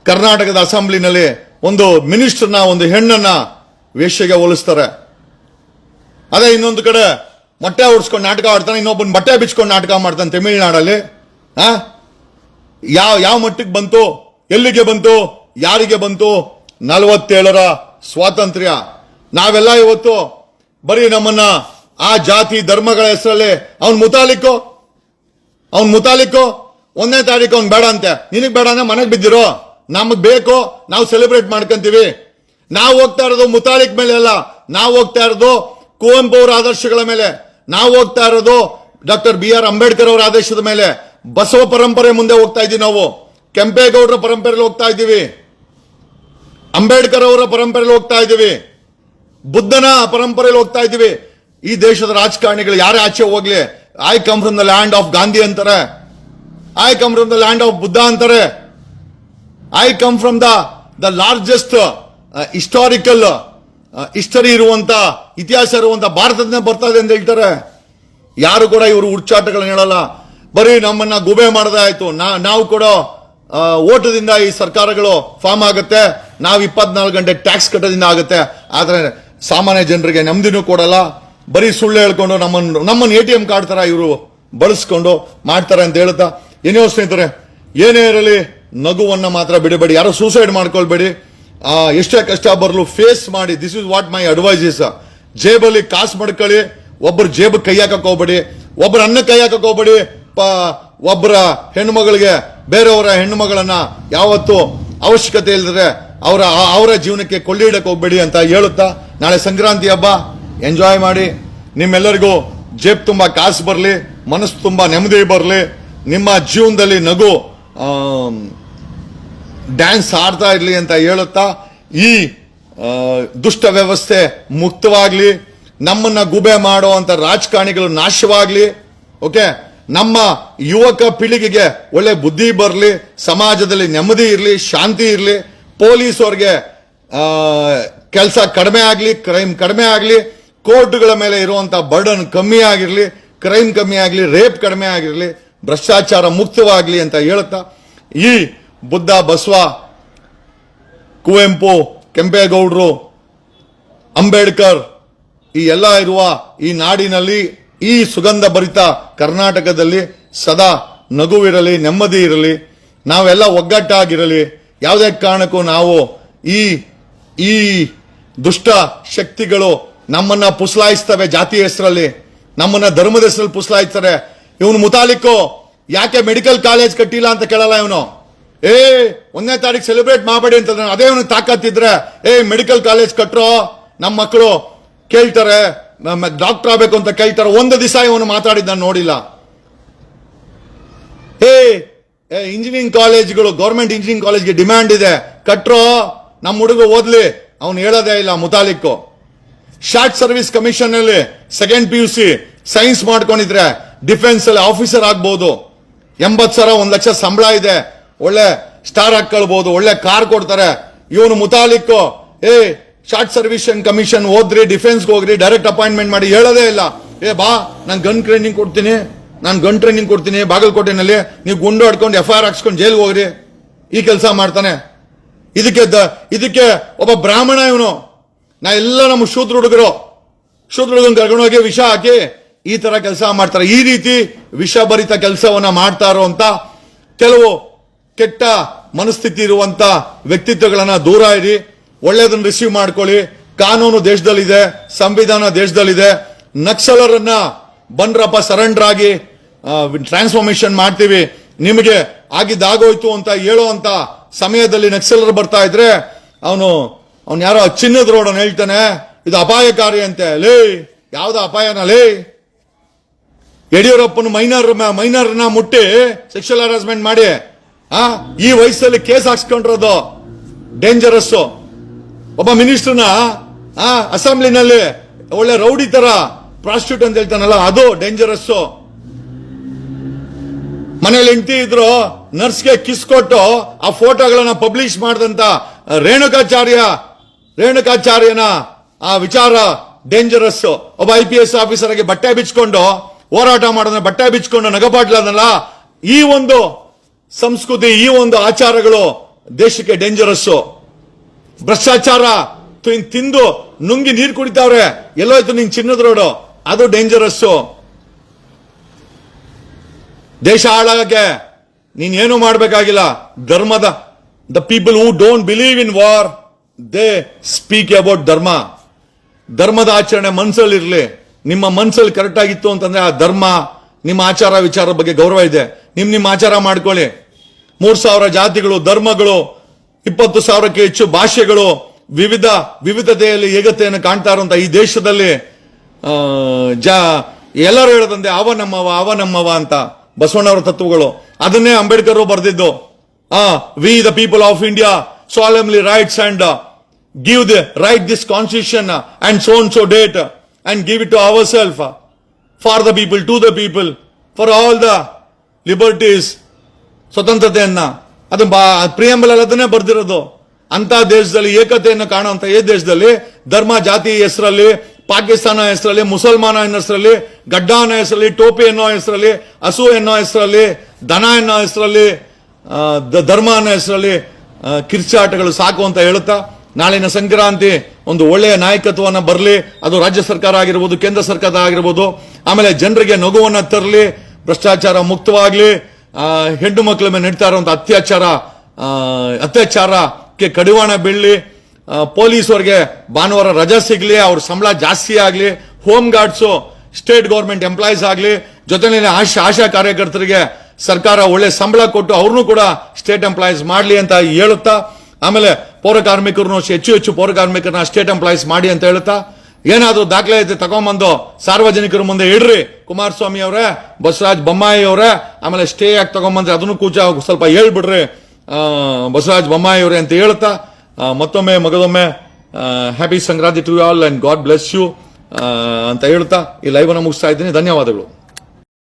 ಕರ್ನಾಟಕದ ಅಸೆಂಬ್ಲಿನಲ್ಲಿ ಒಂದು ಮಿನಿಸ್ಟರ್ನ, ಒಂದು ಹೆಣ್ಣನ್ನ ವೇಶ್ಯೆಗೆ ಹೋಲಿಸ್ತಾರೆ. ಅದೇ ಇನ್ನೊಂದು ಕಡೆ ಮೊಟ್ಟೆ ಹೊಡ್ಸ್ಕೊಂಡು ನಾಟಕ ಆಡ್ತಾನೆ, ಇನ್ನೊಬ್ಬನ ಬಟ್ಟೆ ಬಿಚ್ಕೊಂಡು ನಾಟಕ ಮಾಡ್ತಾನೆ ತಮಿಳುನಾಡಲ್ಲಿ. ಯಾವ ಮಟ್ಟಿಗೆ ಬಂತು? ಎಲ್ಲಿಗೆ ಬಂತು? ಯಾರಿಗೆ ಬಂತು? 47ರ ಸ್ವಾತಂತ್ರ್ಯ. ನಾವೆಲ್ಲ ಇವತ್ತು ಬರೀ ನಮ್ಮನ್ನ ಆ ಜಾತಿ ಧರ್ಮಗಳ ಹೆಸರಲ್ಲಿ ಅವನ್ ಮುತಾಲಿಕ್ಕು 1ನೇ ತಾರೀಕು ಅವ್ನು ಬೇಡ ಅಂತೆ. ನಿನಗ್ ಬೇಡ ಅಂದ್ರೆ ಮನೆಗೆ ಬಿದ್ದಿರೋ, ನಮಗ್ ಬೇಕು, ನಾವು ಸೆಲೆಬ್ರೇಟ್ ಮಾಡ್ಕೊಂತೀವಿ. ನಾವು ಹೋಗ್ತಾ ಇರೋದು ಮುತಾಲಿಕ್ ಮೇಲೆ ಅಲ್ಲ, ನಾವು ಹೋಗ್ತಾ ಇರೋದು ಕುವೆಂಪು ಅವರ ಆದರ್ಶಗಳ ಮೇಲೆ, ನಾವು ಹೋಗ್ತಾ ಇರೋದು ಡಾಕ್ಟರ್ BR ಅಂಬೇಡ್ಕರ್ ಅವರ ಆದೇಶದ ಮೇಲೆ. ಬಸವ ಪರಂಪರೆ ಮುಂದೆ ಹೋಗ್ತಾ ಇದ್ದೀವಿ. ನಾವು ಕೆಂಪೇಗೌಡರ ಪರಂಪರೆಯಲ್ಲಿ ಹೋಗ್ತಾ ಇದ್ದೀವಿ, ಅಂಬೇಡ್ಕರ್ ಅವರ ಪರಂಪರೆಯಲ್ಲಿ ಹೋಗ್ತಾ ಇದ್ದೀವಿ, ಬುದ್ಧನ ಪರಂಪರೆಯಲ್ಲಿ ಹೋಗ್ತಾ ಇದ್ದೀವಿ. ಈ ದೇಶದ ರಾಜಕಾರಣಿಗಳು ಯಾರೇ ಆಚೆ ಹೋಗ್ಲಿ, I come from the land of Gandhi ಅಂತಾರೆ, I come from the land of Buddha ಅಂತಾರೆ, I come from the largest historical history ಇರುವಂತ, ಇತಿಹಾಸ ಇರುವಂತ ಭಾರತದಿಂದ ಬರ್ತಾ ಇದೆ ಅಂತ ಹೇಳ್ತಾರೆ. ಯಾರು ಕೂಡ ಇವರು ಹುಚ್ಚಾಟಗಳನ್ನ ಹೇಳಲ್ಲ. ಬರೀ ನಮ್ಮನ್ನ ಗುಬೆ ಮಾಡದೇ ಆಯ್ತು. ನಾವು ಕೂಡ ಓಟದಿಂದ ಈ ಸರ್ಕಾರಗಳು ಫಾರ್ಮ್ ಆಗುತ್ತೆ, ನಾವು 24 ಗಂಟೆ ಟ್ಯಾಕ್ಸ್ ಕಟ್ಟೋದ್ರಿಂದ ಆಗುತ್ತೆ. ಆದ್ರೆ ಸಾಮಾನ್ಯ ಜನರಿಗೆ ನೆಮ್ಮದಿನೂ ಕೊಡಲ್ಲ. ಬರೀ ಸುಳ್ಳು ಹೇಳ್ಕೊಂಡು ನಮ್ಮನ್ನ ATM ಕಾರ್ಡ್ ತರ ಇವರು ಬಳಸ್ಕೊಂಡು ಮಾಡ್ತಾರೆ ಅಂತ ಹೇಳ್ತಾ, ಏನೋ ಸ್ನೇಹಿತರೆ, ಏನೇ ಇರಲಿ ನಗುವನ್ನ ಮಾತ್ರ ಬಿಡಬೇಡಿ. ಯಾರೋ ಸೂಸೈಡ್ ಮಾಡ್ಕೊಳ್ಬೇಡಿ. ಎಷ್ಟೇ ಕಷ್ಟ ಬರಲು ಫೇಸ್ ಮಾಡಿ. This is what my advice is. ಜೇಬಲ್ಲಿ ಕಾಸು ಮಡ್ಕೊಳ್ಳಿ, ಒಬ್ಬರ ಜೇಬ್ ಕೈ ಹಾಕಕ್ ಹೋಗ್ಬೇಡಿ, ಒಬ್ಬರ ಅನ್ನ ಕೈ ಹಾಕಕ್ ಹೋಗ್ಬೇಡಿ. ಒಬ್ಬರ ಹೆಣ್ಣುಮಗಳಿಗೆ ಬೇರೆಯವರ ಹೆಣ್ಣುಮಗಳನ್ನ ಯಾವತ್ತು ಅವಶ್ಯಕತೆ ಇಲ್ಲದ್ರೆ ಅವರ ಜೀವನಕ್ಕೆ ಕೊಳ್ಳಿ ಇಡಕ್ ಹೋಗ್ಬೇಡಿ ಅಂತ ಹೇಳುತ್ತಾ, ನಾಳೆ ಸಂಕ್ರಾಂತಿ ಹಬ್ಬ ಎಂಜಾಯ್ ಮಾಡಿ. ನಿಮ್ಮೆಲ್ಲರಿಗೂ ಜೇಬ್ ತುಂಬಾ ಕಾಸು ಬರಲಿ, ಮನಸ್ಸು ತುಂಬಾ ನೆಮ್ಮದಿ ಬರಲಿ, ನಿಮ್ಮ ಜೀವನದಲ್ಲಿ ನಗು ಡ್ಯಾನ್ಸ್ ಆಡ್ತಾ ಇರ್ಲಿ ಅಂತ ಹೇಳುತ್ತಾ, ಈ ದುಷ್ಟ ವ್ಯವಸ್ಥೆ ಮುಕ್ತವಾಗ್ಲಿ, ನಮ್ಮನ್ನ ಗುಬೆ ಮಾಡೋ ಅಂತ ರಾಜಕಾರಣಿಗಳು ನಾಶವಾಗ್ಲಿ. ಓಕೆ, ನಮ್ಮ ಯುವಕ ಪೀಳಿಗೆಗೆ ಒಳ್ಳೆ ಬುದ್ಧಿ ಬರಲಿ, ಸಮಾಜದಲ್ಲಿ ನೆಮ್ಮದಿ ಇರಲಿ, ಶಾಂತಿ ಇರಲಿ, ಪೊಲೀಸ್ ಅವ್ರಿಗೆ ಕೆಲಸ ಕಡಿಮೆ ಆಗ್ಲಿ, ಕ್ರೈಮ್ ಕಡಿಮೆ ಆಗ್ಲಿ, ಕೋರ್ಟ್ಗಳ ಮೇಲೆ ಇರುವಂತ ಬರ್ಡನ್ ಕಮ್ಮಿ ಆಗಿರ್ಲಿ, ಕ್ರೈಮ್ ಕಮ್ಮಿ ಆಗ್ಲಿ, ರೇಪ್ ಕಡಿಮೆ ಆಗಿರ್ಲಿ, ಭ್ರಷ್ಟಾಚಾರ ಮುಕ್ತವಾಗ್ಲಿ ಅಂತ ಹೇಳುತ್ತಾ, ಈ ಬುದ್ಧ, ಬಸವ, ಕುವೆಂಪು, ಕೆಂಪೇಗೌಡರು, ಅಂಬೇಡ್ಕರ್ ಈ ಎಲ್ಲ ಇರುವ ಈ ನಾಡಿನಲ್ಲಿ, ಈ ಸುಗಂಧ ಭರಿತ ಕರ್ನಾಟಕದಲ್ಲಿ ಸದಾ ನಗುವಿರಲಿ, ನೆಮ್ಮದಿ ಇರಲಿ, ನಾವೆಲ್ಲ ಒಗ್ಗಟ್ಟಾಗಿರಲಿ. ಯಾವುದೇ ಕಾರಣಕ್ಕೂ ನಾವು ಈ ದುಷ್ಟ ಶಕ್ತಿಗಳು ನಮ್ಮನ್ನ ಪುಸಲಾಯಿಸ್ತವೆ, ಜಾತಿ ಹೆಸರಲ್ಲಿ ನಮ್ಮನ್ನ ಧರ್ಮದ ಹೆಸರಲ್ಲಿ ಪುಸಲಾಯಿಸ್ತಾರೆ. ಇವನು ಮುತಾಲಿಕ್ಕು ಯಾಕೆ ಮೆಡಿಕಲ್ ಕಾಲೇಜ್ ಕಟ್ಟಿಲ್ಲ ಅಂತ ಕೇಳಲ್ಲ ಇವನು. 1ನೇ ತಾರೀಕು ಸೆಲೆಬ್ರೇಟ್ ಮಾಡಬೇಡಿ ಅಂತ ಅದೇ ಇವನು ತಾಕತ್ತಿದ್ರೆ ಮೆಡಿಕಲ್ ಕಾಲೇಜ್ ಕಟ್ರೋ, ನಮ್ಮ ಮಕ್ಕಳು ಕೇಳ್ತಾರೆ, ಡಾಕ್ಟರ್ ಆಗಬೇಕು ಅಂತ ಕೇಳ್ತಾರೆ. ಒಂದು ದಿವಸ ಇವನು ಮಾತಾಡಿದ್ ನಾನು ನೋಡಿಲ್ಲ. ಇಂಜಿನಿಯರಿಂಗ್ ಕಾಲೇಜ್ಗಳು, ಗೌರ್ಮೆಂಟ್ ಇಂಜಿನಿಯರಿಂಗ್ ಕಾಲೇಜ್ಗೆ ಡಿಮ್ಯಾಂಡ್ ಇದೆ, ಕಟ್ರೋ, ನಮ್ಮ ಹುಡುಗ ಓದ್ಲಿ. ಅವನು ಹೇಳೋದೇ ಇಲ್ಲ ಮುತಾಲಿಕ್ಕು. ಶಾರ್ಟ್ ಸರ್ವಿಸ್ ಕಮಿಷನ್ ಅಲ್ಲಿ 2nd PUC ಸೈನ್ಸ್ ಮಾಡ್ಕೊಂಡಿದ್ರೆ ಡಿಫೆನ್ಸ್ ಅಲ್ಲಿ ಆಫೀಸರ್ ಆಗ್ಬಹುದು. 80,000 1 ಲಕ್ಷ ಸಂಬಳ ಇದೆ, ಒಳ್ಳೆ ಸ್ಟಾರ್ ಹಾಕೊಳ್ಬಹುದು, ಒಳ್ಳೆ ಕಾರ್ ಕೊಡ್ತಾರೆ. ಇವನು ಮುತಾಲಿಕ್ಕು ಶಾರ್ಟ್ ಸರ್ವಿಸ್ ಕಮಿಷನ್ ಓದ್ರಿ, ಡಿಫೆನ್ಸ್ಗೆ ಹೋಗ್ರಿ, ಡೈರೆಕ್ಟ್ ಅಪಾಯಿಂಟ್ಮೆಂಟ್ ಮಾಡಿ ಹೇಳೋದೇ ಇಲ್ಲ. ಬಾ ನಾನು ಗನ್ ಟ್ರೈನಿಂಗ್ ಕೊಡ್ತೀನಿ ಬಾಗಲಕೋಟೆನಲ್ಲಿ, ನೀವು ಗುಂಡು ಹೊಡ್ಕೊಂಡು FIR ಹಾಕ್ಸ್ಕೊಂಡು ಜೈಲ್ಗೆ ಹೋಗ್ರಿ. ಈ ಕೆಲಸ ಮಾಡ್ತಾನೆ. ಇದಕ್ಕೆ ಒಬ್ಬ ಬ್ರಾಹ್ಮಣ ಇವನು. ನಾ ಎಲ್ಲ ನಮ್ಮ ಶೂದ್ರ ಹುಡುಗನ್ ಕರ್ಕೊಂಡೋಗಿ ವಿಷ ಹಾಕಿ ಈ ತರ ಕೆಲಸ ಮಾಡ್ತಾರೆ. ಈ ರೀತಿ ವಿಷಭರಿತ ಕೆಲಸವನ್ನ ಮಾಡ್ತಾ ಇರುವಂತ ಕೆಲವು ಕೆಟ್ಟ ಮನಸ್ಥಿತಿ ಇರುವಂತ ವ್ಯಕ್ತಿತ್ವಗಳನ್ನ ದೂರ ಇರಿ. ಒಳ್ಳೆಯದನ್ನು ರಿಸೀವ್ ಮಾಡ್ಕೊಳ್ಳಿ. ಕಾನೂನು ದೇಶದಲ್ಲಿದೆ, ಸಂವಿಧಾನ ದೇಶದಲ್ಲಿದೆ. ನಕ್ಸಲರನ್ನ ಬಂದ್ರಪ್ಪ ಸರೆಂಡರ್ ಆಗಿ ಟ್ರಾನ್ಸ್ಫಾರ್ಮೇಶನ್ ಮಾಡ್ತೀವಿ, ನಿಮಗೆ ಆಗಿದ್ದಾಗೋಯ್ತು ಅಂತ ಹೇಳುವಂತ ಸಮಯದಲ್ಲಿ ನಕ್ಸಲರು ಬರ್ತಾ ಇದ್ರೆ ಅವ್ನು ಯಾರೋ ಚಿನ್ನದ ರೋಡ್ ಅವ್ನು ಹೇಳ್ತಾನೆ ಇದು ಅಪಾಯಕಾರಿ ಅಂತೆ. ಲೇ, ಯಾವ್ದು ಅಪಾಯನ ಲೇ? ಯಡಿಯೂರಪ್ಪನ ಮೈನರ್ನ ಮುಟ್ಟಿ ಸೆಕ್ಷುವಲ್ ಹರಾಸ್ಮೆಂಟ್ ಮಾಡಿ ಈ ವಯಸ್ಸಲ್ಲಿ ಕೇಸ್ ಹಾಕ್ಸ್ಕೊಂಡಿರೋದು ಡೇಂಜರಸ್. ಒಬ್ಬ ಮಿನಿಸ್ಟರ್ನ ಅಸೆಂಬ್ಲಿನಲ್ಲಿ ಒಳ್ಳೆ ರೌಡಿ ತರ ಪ್ರಾಸ್ಟಿಟ್ಯೂಟ್ ಅಂತ ಹೇಳ್ತಾನಲ್ಲ, ಅದು ಡೇಂಜರಸ್. ಮನೇಲಿ ಹೆಂಡತಿ ಇದ್ರು ನರ್ಸ್ಗೆ ಕಿಸ್ ಕೊಟ್ಟು ಆ ಫೋಟೋಗಳನ್ನ ಪಬ್ಲಿಷ್ ಮಾಡಿದಂತ ರೇಣುಕಾಚಾರ್ಯನ ಆ ವಿಚಾರ ಡೇಂಜರಸ್. ಒಬ್ಬ IPS ಆಫೀಸರ್ ಆಗಿ ಬಟ್ಟೆ ಬಿಚ್ಕೊಂಡು ಹೋರಾಟ ಮಾಡೋದನ್ನ ಬಟ್ಟೆ ಬಿಚ್ಕೊಂಡು ನಗಪಾಟ್ಲದಲ್ಲ, ಈ ಒಂದು ಸಂಸ್ಕೃತಿ, ಈ ಒಂದು ಆಚಾರಗಳು ದೇಶಕ್ಕೆ ಡೇಂಜರಸ್. ಭ್ರಷ್ಟಾಚಾರ ತಿಂದು ನುಂಗಿ ನೀರು ಕುಡಿತಾವ್ರೆ, ಎಲ್ಲೋಯ್ತು ನಿನ್ ಚಿನ್ನದ ರೋಡು, ಅದು ಡೇಂಜರಸ್. ದೇಶ ಹಾಳಾಗಕ್ಕೆ ನೀನ್ ಏನು ಮಾಡಬೇಕಾಗಿಲ್ಲ. The people who don't believe in war, they speak about ಧರ್ಮ. ಧರ್ಮದ ಆಚರಣೆ ಮನ್ಸಲ್ಲಿರ್ಲಿ. ನಿಮ್ಮ ಮನ್ಸಲ್ಲಿ ಕರೆಕ್ಟ್ ಆಗಿತ್ತು ಅಂತಂದ್ರೆ ಆ ಧರ್ಮ, ನಿಮ್ಮ ಆಚಾರ ವಿಚಾರ ಬಗ್ಗೆ ಗೌರವ ಇದೆ. ನಿಮ್ಮ ಆಚಾರ ಮಾಡ್ಕೊಳ್ಳಿ. 3,000 ಜಾತಿಗಳು, ಧರ್ಮಗಳು, 20,000ಕ್ಕೆ ಹೆಚ್ಚು ಭಾಷೆಗಳು, ವಿವಿಧತೆಯಲ್ಲಿ ಏಕತೆಯನ್ನು ಕಾಣ್ತಾ ಇರುವಂತ ಈ ದೇಶದಲ್ಲಿ ಎಲ್ಲರೂ ಹೇಳದಂತೆ ಅವ ನಮ್ಮವ ಅಂತ ಬಸವಣ್ಣವರ ತತ್ವಗಳು. ಅದನ್ನೇ ಅಂಬೇಡ್ಕರ್ ಬರೆದಿದ್ದು. We the people of India solemnly writes and write this constitution and so date and give it to ourselves for the people, to the people, for all the liberties, ಸ್ವತಂತ್ರತೆಯನ್ನ. ಅದು ಪ್ರಿಯಂಬಲ್ ಅದನ್ನೇ ಬರ್ದಿರೋದು. ಅಂತ ದೇಶದಲ್ಲಿ ಏಕತೆಯನ್ನು ಕಾಣುವಂತ ಈ ದೇಶದಲ್ಲಿ ಧರ್ಮ ಜಾತಿ ಹೆಸರಲ್ಲಿ, ಪಾಕಿಸ್ತಾನ ಹೆಸರಲ್ಲಿ, ಮುಸಲ್ಮಾನ ಹೆಸರಲ್ಲಿ, ಗಡ್ಡ ಅನ್ನೋ ಹೆಸರಲ್ಲಿ, ಟೋಪಿ ಅನ್ನೋ ಹೆಸರಲ್ಲಿ, ಹಸು ಅನ್ನೋ ಹೆಸರಲ್ಲಿ, ದನ ಅನ್ನೋ ಹೆಸರಲ್ಲಿ, ಧರ್ಮ ಅನ್ನೋ ಹೆಸರಲ್ಲಿ ಕಿರ್ಚಾಟಗಳು ಸಾಕು ಅಂತ ಹೇಳುತ್ತಾ, ನಾಳಿನ ಸಂಕ್ರಾಂತಿ ಒಂದು ಒಳ್ಳೆಯ ನಾಯಕತ್ವವನ್ನು ಬರಲಿ. ಅದು ರಾಜ್ಯ ಸರ್ಕಾರ ಆಗಿರ್ಬೋದು, ಕೇಂದ್ರ ಸರ್ಕಾರ ಆಗಿರ್ಬೋದು. ಆಮೇಲೆ ಜನರಿಗೆ ನಗುವನ್ನ ತರಲಿ, ಭ್ರಷ್ಟಾಚಾರ ಮುಕ್ತವಾಗ್ಲಿ, ಹೆಣ್ಣು ಮಕ್ಕಳ ಮೇಲೆ ನಡೀತಾ ಇರುವಂತಹ ಅತ್ಯಾಚಾರಕ್ಕೆ ಕಡಿವಾಣ ಬೀಳಲಿ, ಪೊಲೀಸರಿಗೆ ಭಾನುವಾರ ರಜಾ ಸಿಗ್ಲಿ, ಅವ್ರ ಸಂಬಳ ಜಾಸ್ತಿ ಆಗ್ಲಿ, home guards state government employees ಆಗ್ಲಿ, ಜೊತೆಲಿ ಆಶಾ ಕಾರ್ಯಕರ್ತರಿಗೆ ಸರ್ಕಾರ ಒಳ್ಳೆ ಸಂಬಳ ಕೊಟ್ಟು ಅವ್ರನ್ನೂ ಕೂಡ ಸ್ಟೇಟ್ ಎಂಪ್ಲಾಯೀಸ್ ಮಾಡ್ಲಿ ಅಂತ ಹೇಳುತ್ತಾ, ಆಮೇಲೆ ಪೌರ ಕಾರ್ಮಿಕರನ್ನು ಹೆಚ್ಚು ಪೌರ ಕಾರ್ಮಿಕರನ್ನ ಸ್ಟೇಟ್ ಎಂಪ್ಲಾಯೀಸ್ ಮಾಡಿ ಅಂತ ಹೇಳುತ್ತಾ, ಏನಾದ್ರು ದಾಖಲೆ ಐತೆ ತಗೊಂಬಂದು ಸಾರ್ವಜನಿಕರ ಮುಂದೆ ಇಡ್ರಿ. ಕುಮಾರಸ್ವಾಮಿ ಅವರೇ, ಬಸವರಾಜ ಬೊಮ್ಮಾಯಿ ಅವರೇ, ಆಮೇಲೆ ಸ್ಟೇ ಆಗಿ ತಗೊಂಬಂದ್ರೆ ಅದನ್ನು ಸ್ವಲ್ಪ ಹೇಳ್ಬಿಡ್ರಿ ಬಸವರಾಜ ಬೊಮ್ಮಾಯಿ ಅವರೇ ಅಂತ ಹೇಳುತ್ತಾ, ಮತ್ತೊಮ್ಮೆ ಮಗದೊಮ್ಮೆ happy Sankranti to all and God bless you ಅಂತ ಹೇಳ್ತಾ ಈ ಲೈವ್ ಅನ್ನು ಮುಗಿಸ್ತಾ ಇದ್ದೀನಿ. ಧನ್ಯವಾದಗಳು.